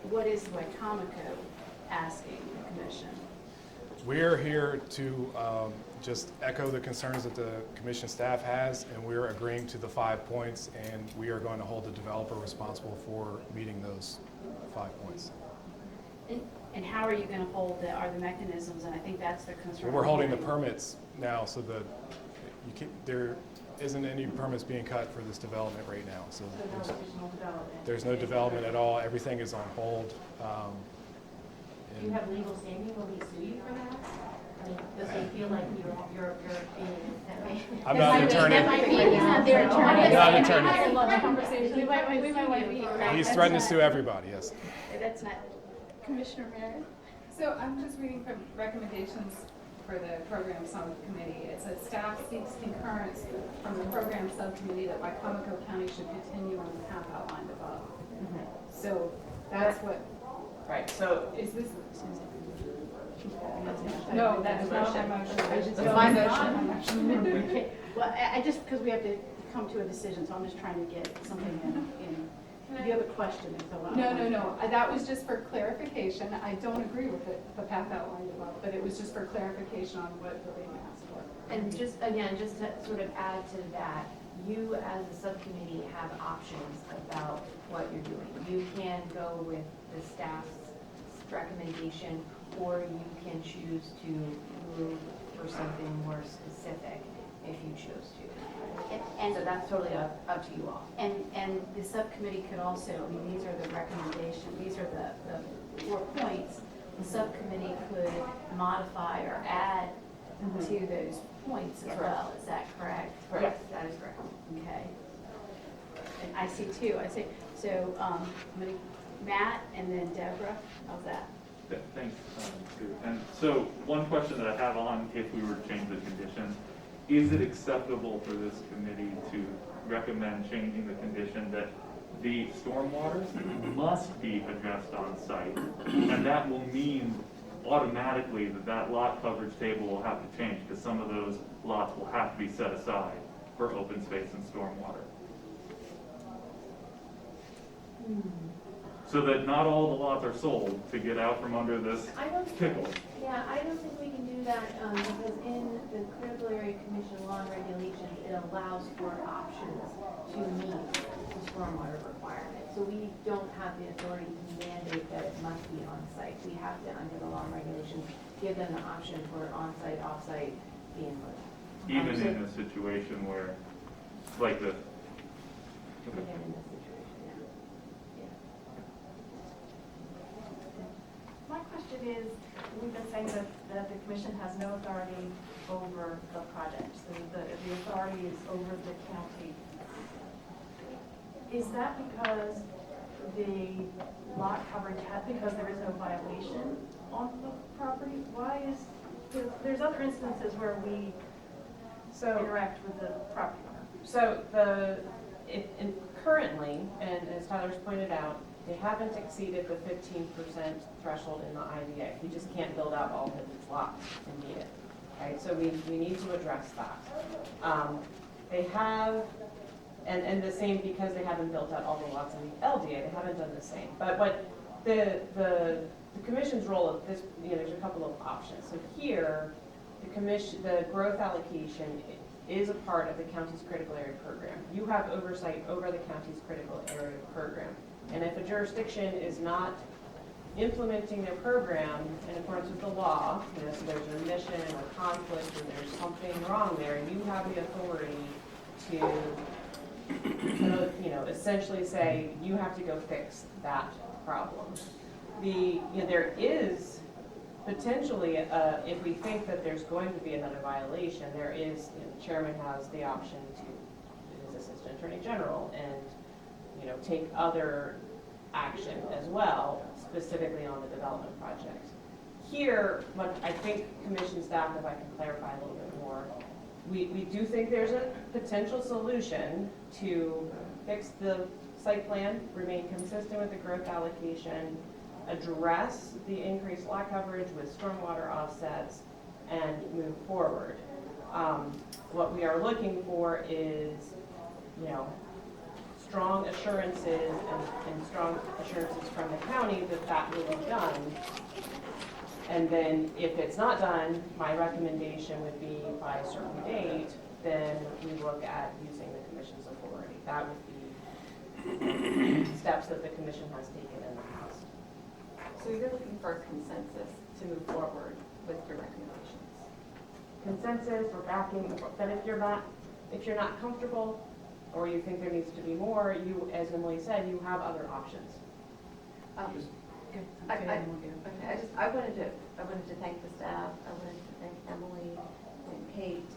Speaker 9: What is Wycomico asking the commission?
Speaker 8: We're here to just echo the concerns that the commission staff has, and we're agreeing to the 5 points, and we are going to hold the developer responsible for meeting those 5 points.
Speaker 9: And how are you going to hold are the mechanisms, and I think that's the concern.
Speaker 8: We're holding the permits now, so that there isn't any permits being cut for this development right now. So there's no development at all. Everything is on hold.
Speaker 3: Do you have legal standing? Will he sue you for that? I mean, does he feel like you're being?
Speaker 8: I'm not an attorney.
Speaker 9: He's not their attorney.
Speaker 8: I'm not an attorney.
Speaker 9: Love conversation. We might want to be.
Speaker 8: He's threatened to sue everybody, yes.
Speaker 9: That's not Commissioner Merritt.
Speaker 11: So I'm just reading from recommendations for the program subcommittee. It says staff seeks concurrence from the program subcommittee that Wycomico County should continue on the path outlined above. So that's what,
Speaker 5: Right, so
Speaker 11: is this? No, that's not my motion. That's my motion.
Speaker 9: Okay. Well, I just, because we have to come to a decision, so I'm just trying to get something in. You have a question, so
Speaker 11: No. That was just for clarification. I don't agree with the path outlined above, but it was just for clarification on what we're being asked for.
Speaker 4: And just to sort of add to that, you as a subcommittee have options about what you're doing. You can go with the staff's recommendation, or you can choose to move for something more specific if you chose to.
Speaker 9: And
Speaker 4: So that's totally up to you all.
Speaker 9: And the subcommittee could also, I mean, these are the recommendations, these are the 4 points. The subcommittee could modify or add to those points as well. Is that correct?
Speaker 4: Yes, that is correct.
Speaker 9: Okay. And I see two. So I'm going to, Matt and then Deborah. How's that?
Speaker 13: Thanks, Sue. And so one question that I have on, if we were to change the condition, is it acceptable for this committee to recommend changing the condition that the stormwater must be addressed on site. And that will mean automatically that that lot coverage table will have to change, because some of those lots will have to be set aside for open space and stormwater. So that not all the lots are sold to get out from under this
Speaker 12: I don't,
Speaker 13: pickle.
Speaker 12: yeah, I don't think we can do that, because in the critical area commission law and regulations, it allows for options to meet the stormwater requirement. So we don't have the authority to mandate that it must be on site. We have to, under the law and regulations, give them the option for on-site, off-site, the input.
Speaker 13: Even in a situation where, like the,
Speaker 12: Even in this situation, yeah.
Speaker 14: My question is, we've been saying that the commission has no authority over the project, so the authority is over the county. Is that because the lot coverage because there is no violation on the property? Why is, there's other instances where we interact with the property owner.
Speaker 5: So currently, and as Tyler's pointed out, they haven't exceeded the 15% threshold in the IDA. He just can't build out all of his lots and meet it, right? So we need to address that. They have, and the same because they haven't built out all the lots in the LDA, they haven't done the same. But what the commission's role of this, there's a couple of options. So here, the growth allocation is a part of the county's critical area program. You have oversight over the county's critical area program. And if a jurisdiction is not implementing their program in accordance with the law, so there's an omission or conflict or there's something wrong there, you have the authority to essentially say, you have to go fix that problem. There is potentially, if we think that there's going to be another violation, there is, the chairman has the option to, his assistant attorney general, and take other action as well, specifically on the development project. Here, what I think commission staff, if I can clarify a little bit more, we do think there's a potential solution to fix the site plan, remain consistent with the growth allocation, address the increased lot coverage with stormwater offsets, and move forward. What we are looking for is, strong assurances and strong assurances from the county that that will be done. And then if it's not done, my recommendation would be by a certain date, then we look at using the commission's authority. That would be steps that the commission has taken in the past.
Speaker 14: So you're looking for a consensus to move forward with your recommendations?
Speaker 5: Consensus or backing, but if you're not comfortable or you think there needs to be more, you, as Emily said, you have other options.
Speaker 14: I wanted to thank the staff. I wanted to thank Emily and Kate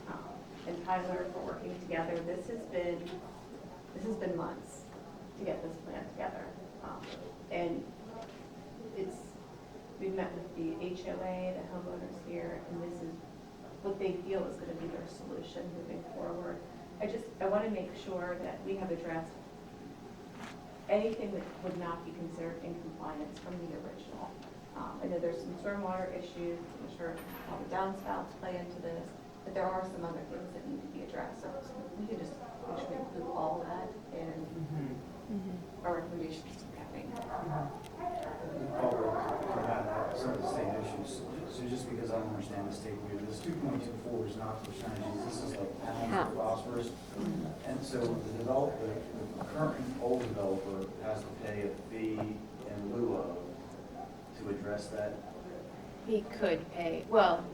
Speaker 14: and Tyler for working together. This has been months to get this plan together, and we've met with the HOA, the homeowners here, and this is what they feel is going to be their solution moving forward. I want to make sure that we have addressed anything that would not be considered in compliance from the original. I know there's some stormwater issues, I'm sure all the downspouts play into this, but there are some other things that need to be addressed. So we can just make sure we include all of that and our recommendations to having.
Speaker 10: Some of the state issues, so just because I don't understand the state view, this 2.24 is not percentages, this is like pounds of phosphorus. And so the current old developer has to pay a fee in lieu of to address that.
Speaker 4: He could pay, well,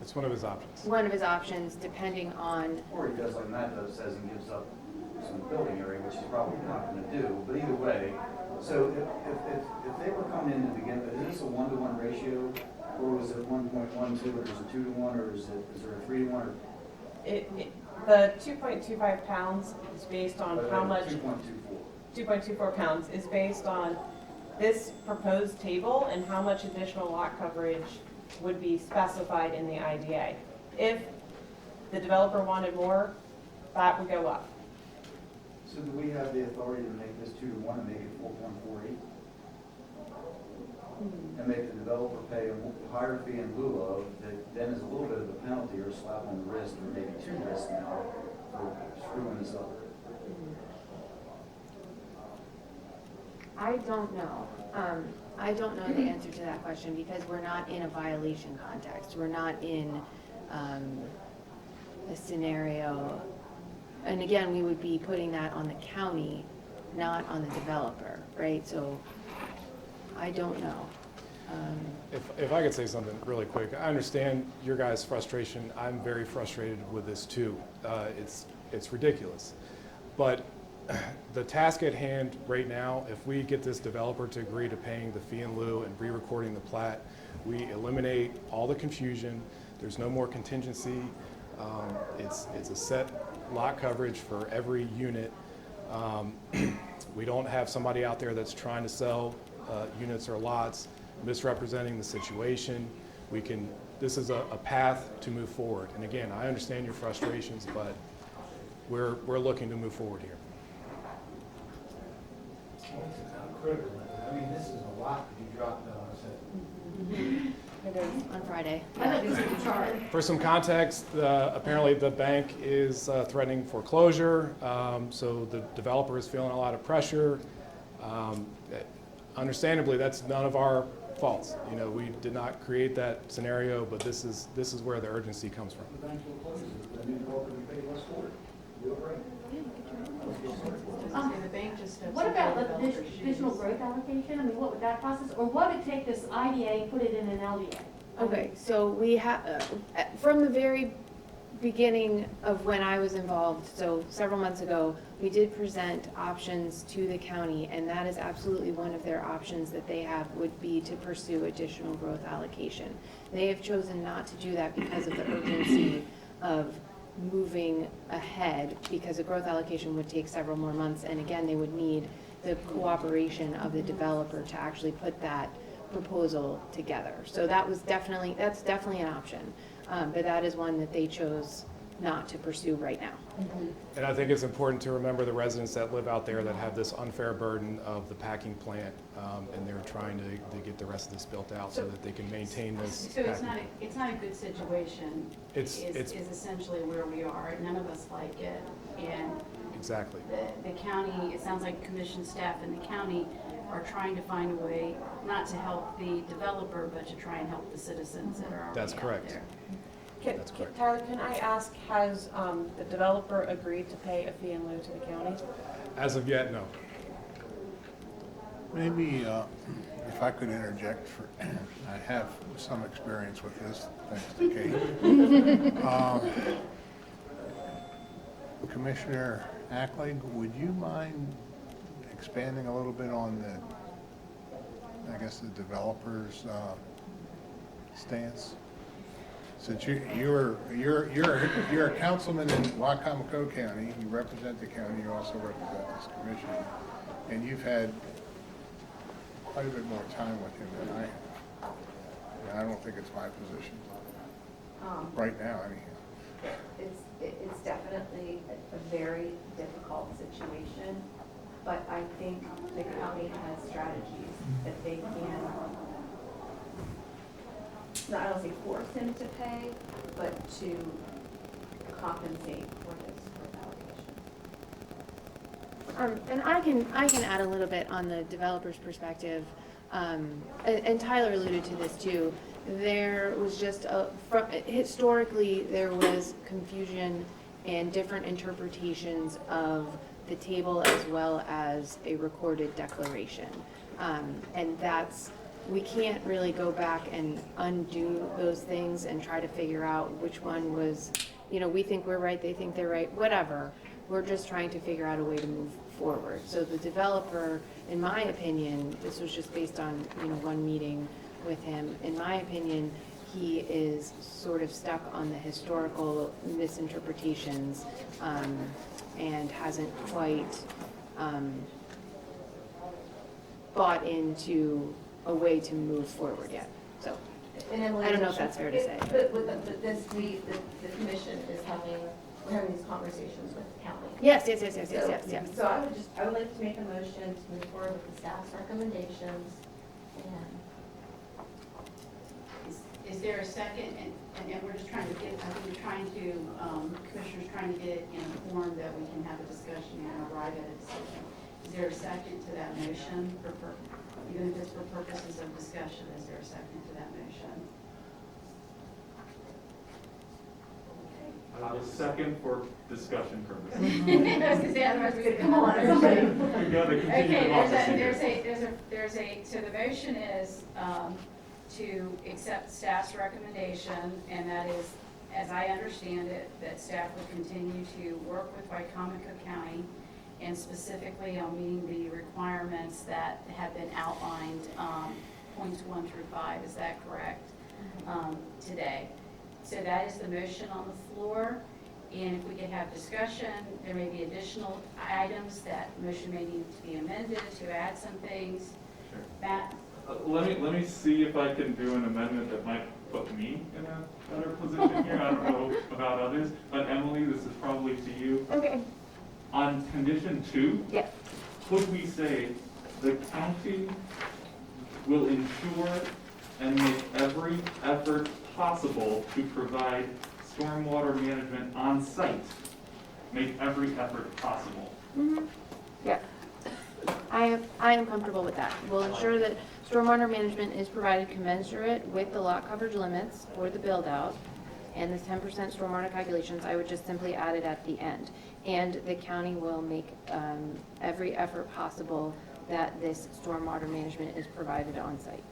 Speaker 8: It's one of his options.
Speaker 4: one of his options, depending on,
Speaker 10: Or he does like Matt does, says and gives up some building area, which he's probably not gonna do, but either way. So if they were coming in to begin with, is this a 1-to-1 ratio? Or was it 1.12, or is it 2-to-1, or is there a 3-to-1? Or
Speaker 5: The 2.25 pounds is based on how much,
Speaker 10: 2.24.
Speaker 5: 2.24 pounds is based on this proposed table and how much additional lot coverage would be specified in the IDA. If the developer wanted more, that would go up.
Speaker 10: So do we have the authority to make this 2-to-1 and make it 4.48? And make the developer pay a higher fee in lieu of, that then is a little bit of a penalty or a slap on the wrist, or maybe 2 wrists now, for screwing this up?
Speaker 4: I don't know. I don't know the answer to that question because we're not in a violation context. We're not in a scenario. And again, we would be putting that on the county, not on the developer, right? So I don't know.
Speaker 8: If I could say something really quick, I understand your guys' frustration. I'm very frustrated with this too. It's ridiculous. But the task at hand right now, if we get this developer to agree to paying the fee in lieu and re-recording the plat, we eliminate all the confusion. There's no more contingency. It's a set lot coverage for every unit. We don't have somebody out there that's trying to sell units or lots, misrepresenting the situation. This is a path to move forward. And again, I understand your frustrations, but we're looking to move forward here.
Speaker 6: It's not critical. I mean, this is a lot to be dropped on us.
Speaker 4: It is on Friday.
Speaker 8: For some context, apparently the bank is threatening foreclosure, so the developer is feeling a lot of pressure. Understandably, that's none of our faults. You know, we did not create that scenario, but this is where the urgency comes from.
Speaker 10: The bank will close it, the new developer can pay less for it. You're right.
Speaker 9: The bank just does.
Speaker 3: What about the additional growth allocation? I mean, what would that process, or what would take this IDA and put it in an LDA?
Speaker 4: Okay, so we have, from the very beginning of when I was involved, so several months ago, we did present options to the county, and that is absolutely one of their options that they have would be to pursue additional growth allocation. They have chosen not to do that because of the urgency of moving ahead, because a growth allocation would take several more months, and again, they would need the cooperation of the developer to actually put that proposal together. So that's definitely an option, but that is one that they chose not to pursue right now.
Speaker 8: And I think it's important to remember the residents that live out there that have this unfair burden of the packing plant, and they're trying to get the rest of this built out so that they can maintain this.
Speaker 9: So it's not a good situation.
Speaker 8: It's
Speaker 9: is essentially where we are. None of us like it, and
Speaker 8: exactly.
Speaker 9: the county, it sounds like commission staff in the county are trying to find a way not to help the developer, but to try and help the citizens that are already
Speaker 8: That's correct.
Speaker 9: out there.
Speaker 8: That's correct.
Speaker 5: Tyler, can I ask, has the developer agreed to pay a fee in lieu to the county?
Speaker 8: As of yet, no.
Speaker 15: Maybe if I could interject, I have some experience with this, thanks to Kate. Commissioner Ackling, would you mind expanding a little bit on the developer's stance? Since you're a councilman in Wicomico County, you represent the county, you also represent this commission, and you've had quite a bit more time with him than I have. And I don't think it's my position, right now anyhow.
Speaker 14: It's definitely a very difficult situation, but I think the county has strategies that they can, I don't say force him to pay, but to compensate for this allocation.
Speaker 4: And I can add a little bit on the developer's perspective, and Tyler alluded to this too. There was just historically there was confusion and different interpretations of the table as well as a recorded declaration, and we can't really go back and undo those things and try to figure out which one was, we think we're right, they think they're right, whatever. We're just trying to figure out a way to move forward. So the developer, in my opinion, this was just based on, one meeting with him, in my opinion, he is sort of stuck on the historical misinterpretations, and hasn't quite bought into a way to move forward yet. So
Speaker 14: And Emily,
Speaker 4: I don't know if that's fair to say.
Speaker 14: But with this, the commission is having we're having these conversations with the county.
Speaker 3: Yes.
Speaker 14: So I would like to make a motion to move forward with the staff's recommendations and
Speaker 9: Is there a second, and we're just trying to get, I think we're trying to, Commissioner's trying to get it in a form that we can have a discussion and arrive at a decision. Is there a second to that motion, even if it's for purposes of discussion, is there a second to that motion?
Speaker 13: I was second for discussion purposes.
Speaker 9: I was gonna say, otherwise we're gonna come on, somebody.
Speaker 13: We gotta continue
Speaker 9: Okay,
Speaker 13: democracy.
Speaker 9: there's a, so the motion is, to accept staff's recommendation, and that is, as I understand it, that staff will continue to work with Wycomico County, and specifically on meeting the requirements that have been outlined, points 1 through 5, is that correct? Today. So that is the motion on the floor, and if we could have discussion, there may be additional items that motion may need to be amended to add some things.
Speaker 13: Sure.
Speaker 9: Matt?
Speaker 13: Let me see if I can do an amendment that might put me in a better position here. I don't know about others, but Emily, this is probably to you.
Speaker 3: Okay.
Speaker 13: On condition 2,
Speaker 3: Yes.
Speaker 13: could we say the county will ensure and make every effort possible to provide stormwater management on site? Make every effort possible.
Speaker 3: Yeah. I am comfortable with that. We'll ensure that stormwater management is provided commensurate with the lot coverage limits for the build-out, and this 10% stormwater calculations, I would just simply add it at the end. And the county will make every effort possible that this stormwater management is provided on site.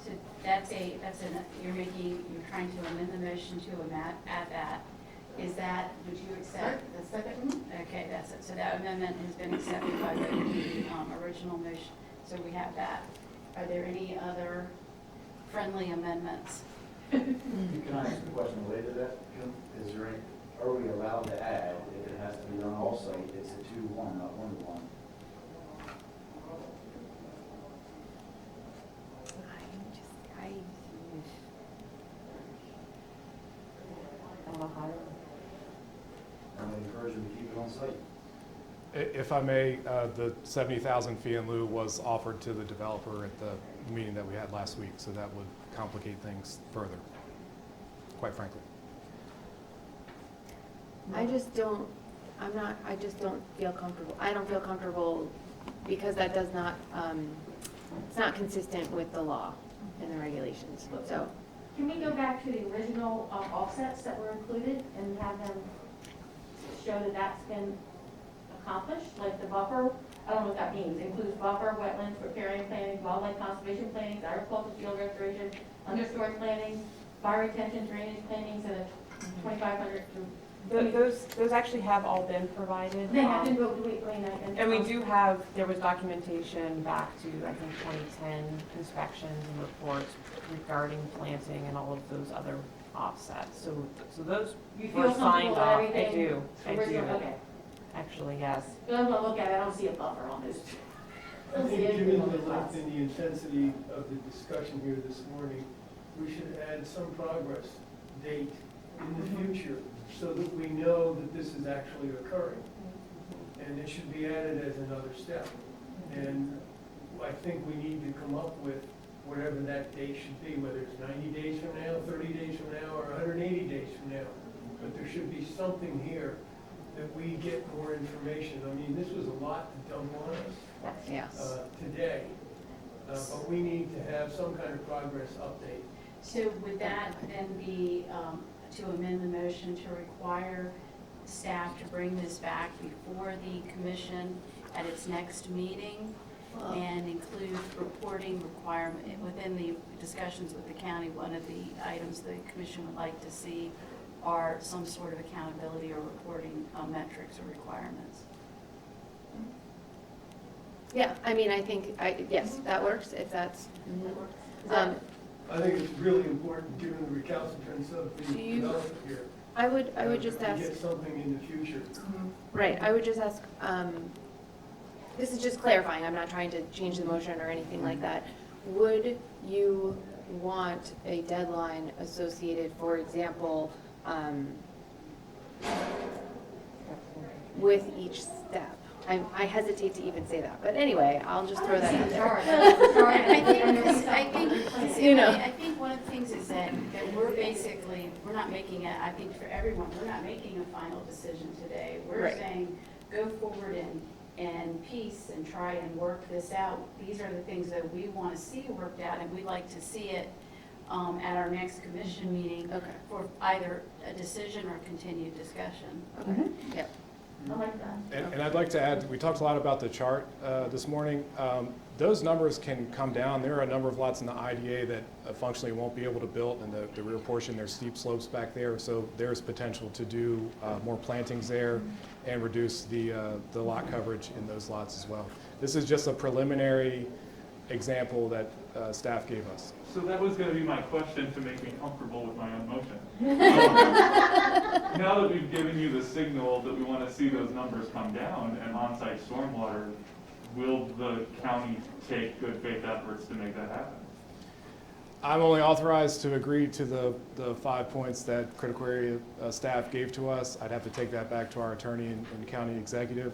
Speaker 9: So you're trying to amend the motion to add that. Is that, would you accept the second? Okay, that's it. So that amendment has been accepted by the original motion. So we have that. Are there any other friendly amendments?
Speaker 10: Can I ask a question related to that? Is there any, are we allowed to add, if it has to be done all site, it's a 2-1, not 1-1? I'm going to encourage them to keep it on site.
Speaker 8: If I may, the 70,000 fee in lieu was offered to the developer at the meeting that we had last week, so that would complicate things further, quite frankly.
Speaker 3: I just don't feel comfortable. I don't feel comfortable because that does not, it's not consistent with the law and the regulations, so.
Speaker 12: Can we go back to the original offsets that were included and have them show that that's been accomplished, like the buffer? I don't know what that means. It includes buffer, wetlands, riparian planning, wildlife conservation planning, agricultural field restoration, understory planning, fire retention, drainage planning, so the 2,500 to.
Speaker 5: Those actually have all been provided.
Speaker 12: They have been,
Speaker 5: And we do have, there was documentation back to, I think, 2010 inspections and reports regarding planting and all of those other offsets. So those
Speaker 12: You feel
Speaker 5: were signed
Speaker 12: comfortable
Speaker 5: off.
Speaker 12: with
Speaker 5: I
Speaker 12: everything?
Speaker 5: do.
Speaker 12: Okay.
Speaker 5: Actually, yes.
Speaker 12: But I'm gonna look at it, I don't see a buffer on this.
Speaker 16: I think given the length and the intensity of the discussion here this morning, we should add some progress date in the future so that we know that this is actually occurring. And it should be added as another step. And I think we need to come up with whatever that date should be, whether it's 90 days from now, 30 days from now, or 180 days from now. But there should be something here that we get more information. I mean, this was a lot to dump on us
Speaker 3: Yes.
Speaker 16: today, but we need to have some kind of progress update.
Speaker 9: So would that then be to amend the motion to require staff to bring this back before the commission at its next meeting and include reporting requirement within the discussions with the county? One of the items the commission would like to see are some sort of accountability or reporting metrics or requirements.
Speaker 3: Yeah, I mean, I think, yes, that works, if that's.
Speaker 16: I think it's really important, given the recalcitrance of the development here.
Speaker 3: I would just
Speaker 16: that
Speaker 3: ask.
Speaker 16: we get something in the future.
Speaker 3: Right, I would just ask, this is just clarifying, I'm not trying to change the motion or anything like that. Would you want a deadline associated, for example,
Speaker 12: with each step. I hesitate to even say that, but anyway, I'll just throw that out there.
Speaker 9: I think one of the things is that we're not making I think for everyone, we're not making a final decision today. We're
Speaker 12: Right.
Speaker 9: saying, go forward and peace and try and work this out. These are the things that we want to see worked out, and we'd like to see it at our next commission meeting
Speaker 12: Okay.
Speaker 9: for either a decision or continued discussion.
Speaker 12: Okay, yep.
Speaker 3: I like that.
Speaker 8: And I'd like to add, we talked a lot about the chart this morning. Those numbers can come down. There are a number of lots in the IDA that functionally won't be able to build. In the rear portion, there's steep slopes back there, so there's potential to do more plantings there and reduce the lot coverage in those lots as well. This is just a preliminary example that staff gave us.
Speaker 13: So that was going to be my question to make me comfortable with my own motion. Now that we've given you the signal that we want to see those numbers come down and on-site stormwater, will the county take good faith efforts to make that happen?
Speaker 8: I'm only authorized to agree to the 5 points that critical area staff gave to us. I'd have to take that back to our attorney and county executive.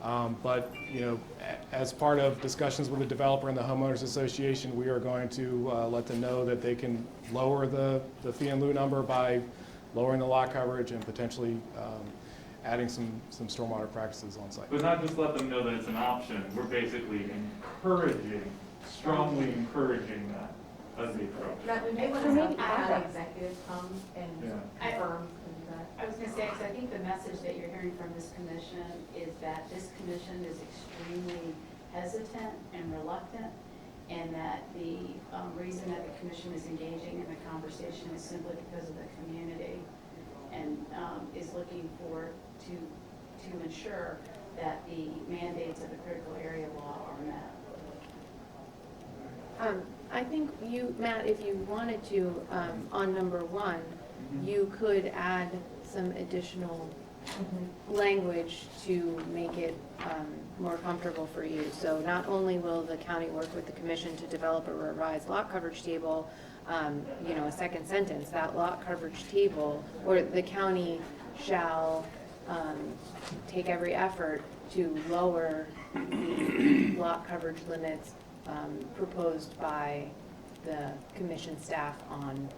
Speaker 8: But, you know, as part of discussions with the developer and the homeowners association, we are going to let them know that they can lower the fee in lieu number by lowering the lot coverage and potentially adding some stormwater practices on site.
Speaker 13: But not just let them know that it's an option, we're basically encouraging, strongly encouraging that as the approach.
Speaker 4: Matt, we may want to have county executives come and
Speaker 13: Yeah.
Speaker 4: confirm that.
Speaker 9: I was going to say, because I think the message that you're hearing from this commission is that this commission is extremely hesitant and reluctant, and that the reason that the commission is engaging in the conversation is simply because of the community, and is looking to ensure that the mandates of the critical area law are met.
Speaker 12: I think Matt, if you wanted to, on number 1, you could add some additional language to make it more comfortable for you. So not only will the county work with the commission to develop a revised lot coverage table, a second sentence, that lot coverage table, or the county shall take every effort to lower the lot coverage limits proposed by the commission staff on,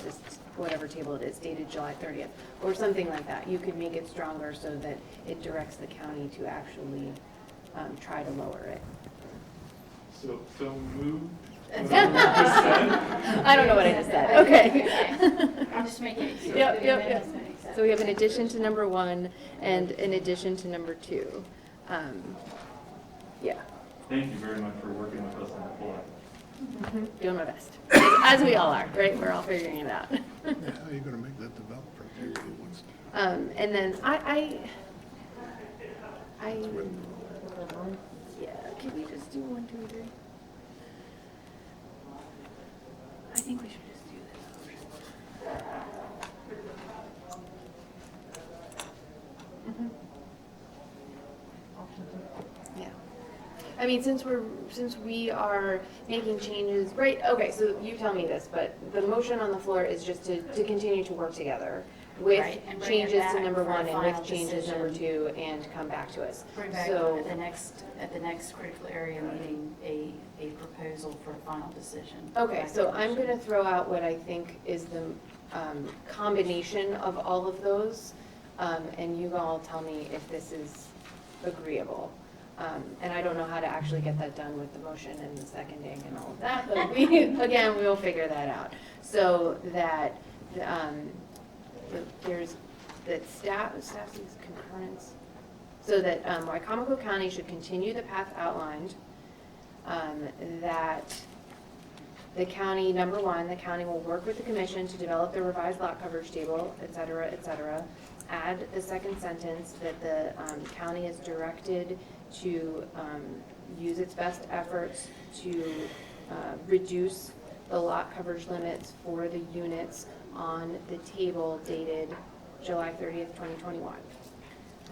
Speaker 12: this, whatever table it is, dated July 30th, or something like that. You could make it stronger so that it directs the county to actually try to lower it.
Speaker 13: So moved.
Speaker 12: I don't know what I just said. Okay.
Speaker 9: I'm just making it.
Speaker 12: Yep. So we have an addition to number 1 and an addition to number 2. Yeah.
Speaker 13: Thank you very much for working with us on the floor.
Speaker 12: Doing my best. As we all are, right? We're all figuring it out.
Speaker 15: Yeah, how are you gonna make that developer do what he wants to?
Speaker 12: And then yeah, can we just do 1, 2, 3? I think we should just do this. Yeah. I mean, since we are making changes, right, okay, so you tell me this, but the motion on the floor is just to continue to work together with
Speaker 9: Right, and bring it
Speaker 12: changes to
Speaker 9: back
Speaker 12: number
Speaker 9: for a
Speaker 12: 1 and
Speaker 9: final
Speaker 12: with changes
Speaker 9: decision.
Speaker 12: number 2 and come back to us.
Speaker 9: Bring back
Speaker 12: So,
Speaker 9: at the next critical area meeting, a proposal for a final decision.
Speaker 12: okay, so I'm going to throw out what I think is the combination of all of those, and you all tell me if this is agreeable. And I don't know how to actually get that done with the motion and the seconding and all of that, but we will figure that out. So that there's that staff sees concurrence, so that Wycomico County should continue the path outlined. That the county, number 1, the county will work with the commission to develop the revised lot coverage table, et cetera, et cetera. Add the second sentence that the county is directed to use its best efforts to reduce the lot coverage limits for the units on the table dated July 30th, 2021.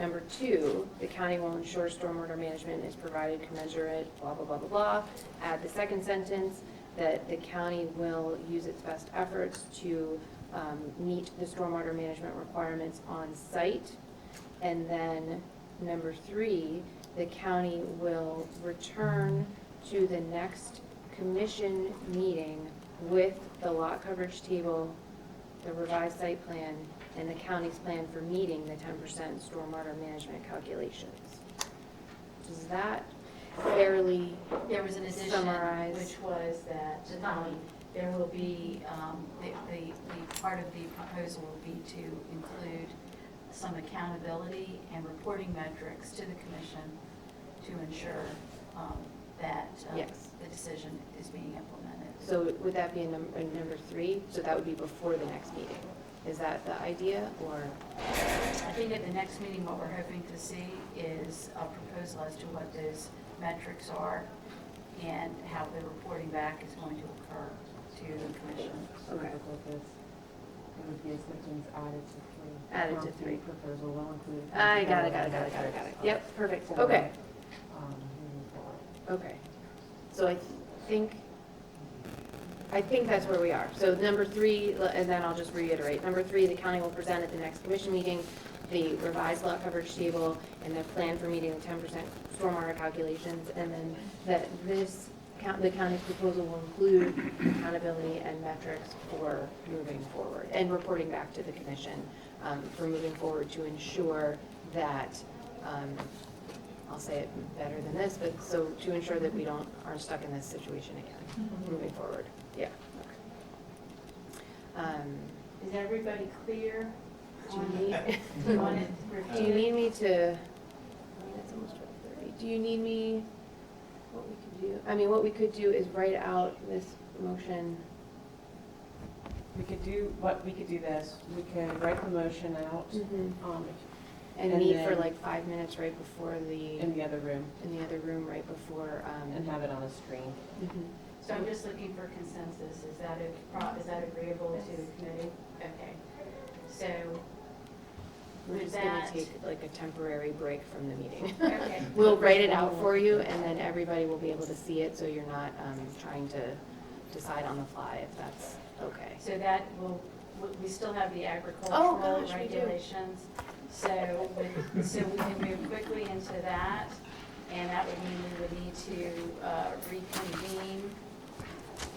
Speaker 12: Number 2, the county will ensure stormwater management is provided commensurate, blah, blah, blah, blah, blah. Add the second sentence that the county will use its best efforts to meet the stormwater management requirements on site. And then number 3, the county will return to the next commission meeting with the lot coverage table, the revised site plan, and the county's plan for meeting the 10% stormwater management calculations. Does that fairly
Speaker 9: There was an addition,
Speaker 12: summarize?
Speaker 9: which was that there will be, the part of the proposal will be to include some accountability and reporting metrics to the commission to ensure that
Speaker 12: Yes.
Speaker 9: the decision is being implemented.
Speaker 12: So would that be a number 3? So that would be before the next meeting? Is that the idea, or?
Speaker 9: I think at the next meeting, what we're hoping to see is a proposal as to what those metrics are and how the reporting back is going to occur to the commission.
Speaker 12: Okay.
Speaker 4: It would be assistance added to 3.
Speaker 12: Added to 3.
Speaker 4: Proposal will include.
Speaker 12: I got it. Yep, perfect. Okay,
Speaker 4: Moving forward.
Speaker 12: okay. So I think that's where we are. So number 3, and then I'll just reiterate. Number 3, the county will present at the next commission meeting the revised lot coverage table and the plan for meeting the 10% stormwater calculations, and then that the county's proposal will include accountability and metrics for moving forward and reporting back to the commission for moving forward to ensure that, I'll say it better than this, but so to ensure that we aren't stuck in this situation again, moving forward. Yeah.
Speaker 9: Is everybody clear?
Speaker 12: Do you need,
Speaker 9: Do you want it
Speaker 12: do you
Speaker 9: repeated?
Speaker 12: need me to, it's almost 12:30. Do you need me, what we could do, what we could do is write out this motion.
Speaker 5: We could do this, we could write the motion out,
Speaker 12: And
Speaker 5: And
Speaker 12: meet for
Speaker 5: then-
Speaker 12: like 5 minutes right before
Speaker 5: in the other room,
Speaker 12: right before,
Speaker 5: and have it on a screen.
Speaker 9: So I'm just looking for consensus. Is that agreeable to the committee? Okay. So
Speaker 12: We're
Speaker 9: with
Speaker 12: just gonna
Speaker 9: that,
Speaker 12: take like a temporary break from the meeting.
Speaker 9: okay.
Speaker 12: We'll write it out for you, and then everybody will be able to see it, so you're not trying to decide on the fly if that's okay.
Speaker 9: So that we still have the
Speaker 12: Oh,
Speaker 9: agricultural
Speaker 12: gosh, we do.
Speaker 9: regulations. So we can move quickly into that, and that would mean we would need to reconvene.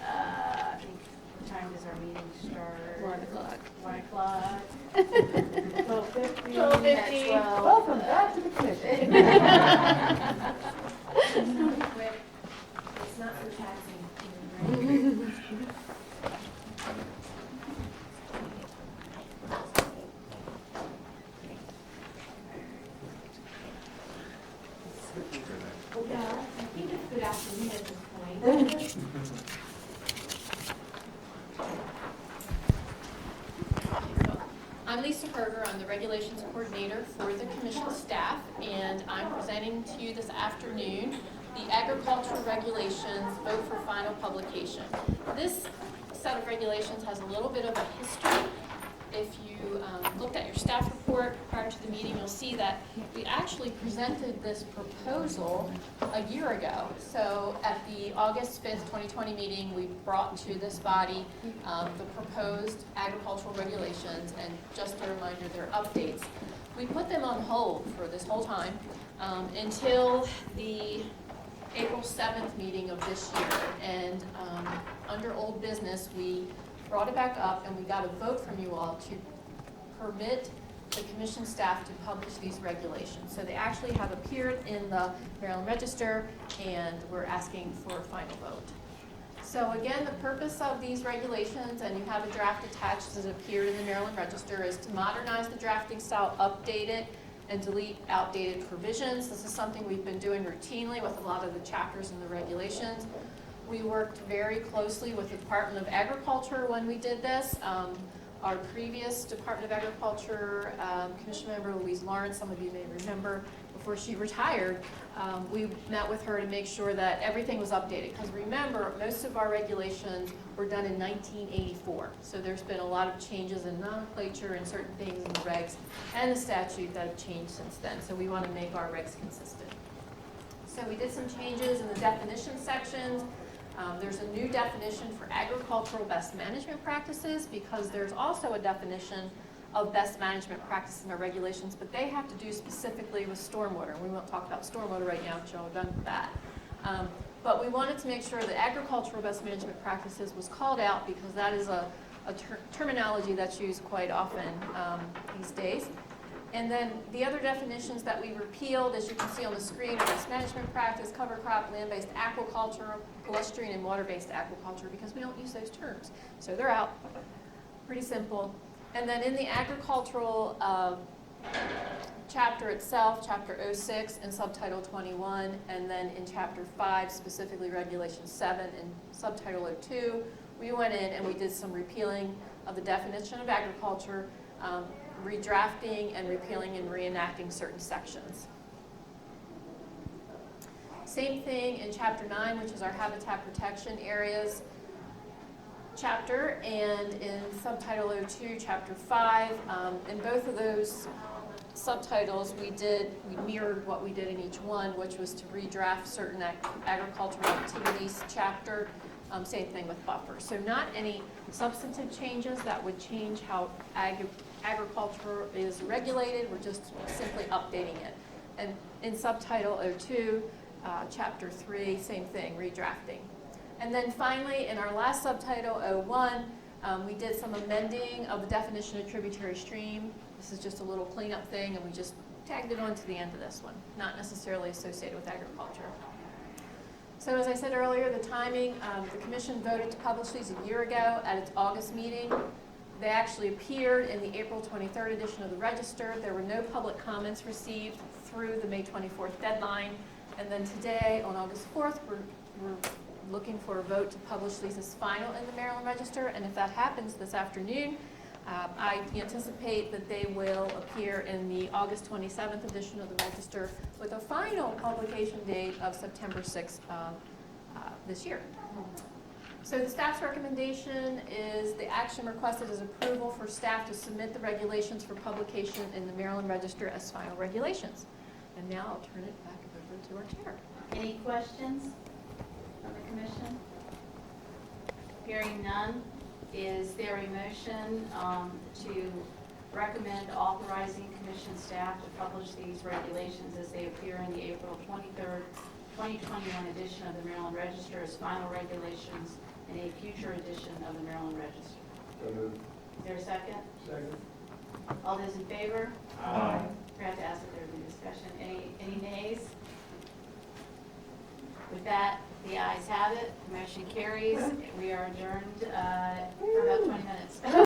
Speaker 9: I think, what time does our meeting start?
Speaker 12: 1 o'clock.
Speaker 9: 1 o'clock.
Speaker 5: 12:50.
Speaker 12: 12:50.
Speaker 9: At 12.
Speaker 5: Welcome back to the commission.
Speaker 2: It's not for taxing. Yeah, I think it's good afternoon at this point.
Speaker 17: I'm Lisa Herger, I'm the Regulations Coordinator for the Commission staff, and I'm presenting to you this afternoon the agricultural regulations, vote for final publication. This set of regulations has a little bit of a history. If you looked at your staff report prior to the meeting, you'll see that we actually presented this proposal a year ago. So at the August 5th, 2020 meeting, we brought to this body the proposed agricultural regulations, and just a reminder, they're updates. We put them on hold for this whole time until the April 7th meeting of this year. And under old business, we brought it back up, and we got a vote from you all to permit the commission staff to publish these regulations. So they actually have appeared in the Maryland Register, and we're asking for a final vote. So again, the purpose of these regulations, and you have a draft attached as it appeared in the Maryland Register, is to modernize the drafting style, update it, and delete outdated provisions. This is something we've been doing routinely with a lot of the chapters and the regulations. We worked very closely with the Department of Agriculture when we did this. Our previous Department of Agriculture Commission member, Louise Lawrence, some of you may remember, before she retired, we met with her to make sure that everything was updated. Because remember, most of our regulations were done in 1984. So there's been a lot of changes in nomenclature and certain things in the regs and the statute that have changed since then. So we want to make our regs consistent. So we did some changes in the definition sections. There's a new definition for agricultural best management practices because there's also a definition of best management practices in our regulations, but they have to do specifically with stormwater. We won't talk about stormwater right now because y'all are done with that. But we wanted to make sure that agricultural best management practices was called out because that is a terminology that's used quite often these days. And then the other definitions that we repealed, as you can see on the screen, are best management practice, cover crop, land-based aquaculture, pedestrian and water-based aquaculture, because we don't use those terms. So they're out. Pretty simple. And then in the agricultural chapter itself, chapter 06 and subtitle 21, and then in chapter 5, specifically regulation 7 and subtitle 02, we went in and we did some repealing of the definition of agriculture, redrafting and repealing and reenacting certain sections. Same thing in chapter 9, which is our habitat protection areas chapter, and in subtitle 02, chapter 5. In both of those subtitles, we mirrored what we did in each one, which was to redraft certain agricultural activities chapter. Same thing with buffers. So not any substantive changes that would change how agriculture is regulated. We're just simply updating it. And in subtitle 02, chapter 3, same thing, redrafting. And then finally, in our last subtitle 01, we did some amending of the definition of tributary stream. This is just a little cleanup thing, and we just tagged it on to the end of this one, not necessarily associated with agriculture. So as I said earlier, the timing, the commission voted to publish these a year ago at its August meeting. They actually appeared in the April 23rd edition of the Register. There were no public comments received through the May 24th deadline. And then today, on August 4th, we're looking for a vote to publish these as final in the Maryland Register. And if that happens this afternoon, I anticipate that they will appear in the August 27th edition of the Register with a final publication date of September 6th this year. So the staff's recommendation is the action requested is approval for staff to submit the regulations for publication in the Maryland Register as final regulations. And now I'll turn it back over to our chair.
Speaker 9: Any questions from the commission? Hearing none, is there a motion to recommend authorizing commission staff to publish these regulations as they appear in the April 23rd, 2021 edition of the Maryland Register as final regulations in a future edition of the Maryland Register?
Speaker 10: So moved.
Speaker 9: Is there a second?
Speaker 16: Second.
Speaker 9: All those in favor?
Speaker 13: Aye.
Speaker 9: Forgot to ask if there was any discussion. Any nays? With that, the ayes have it. The motion carries. We are adjourned for about 20 minutes.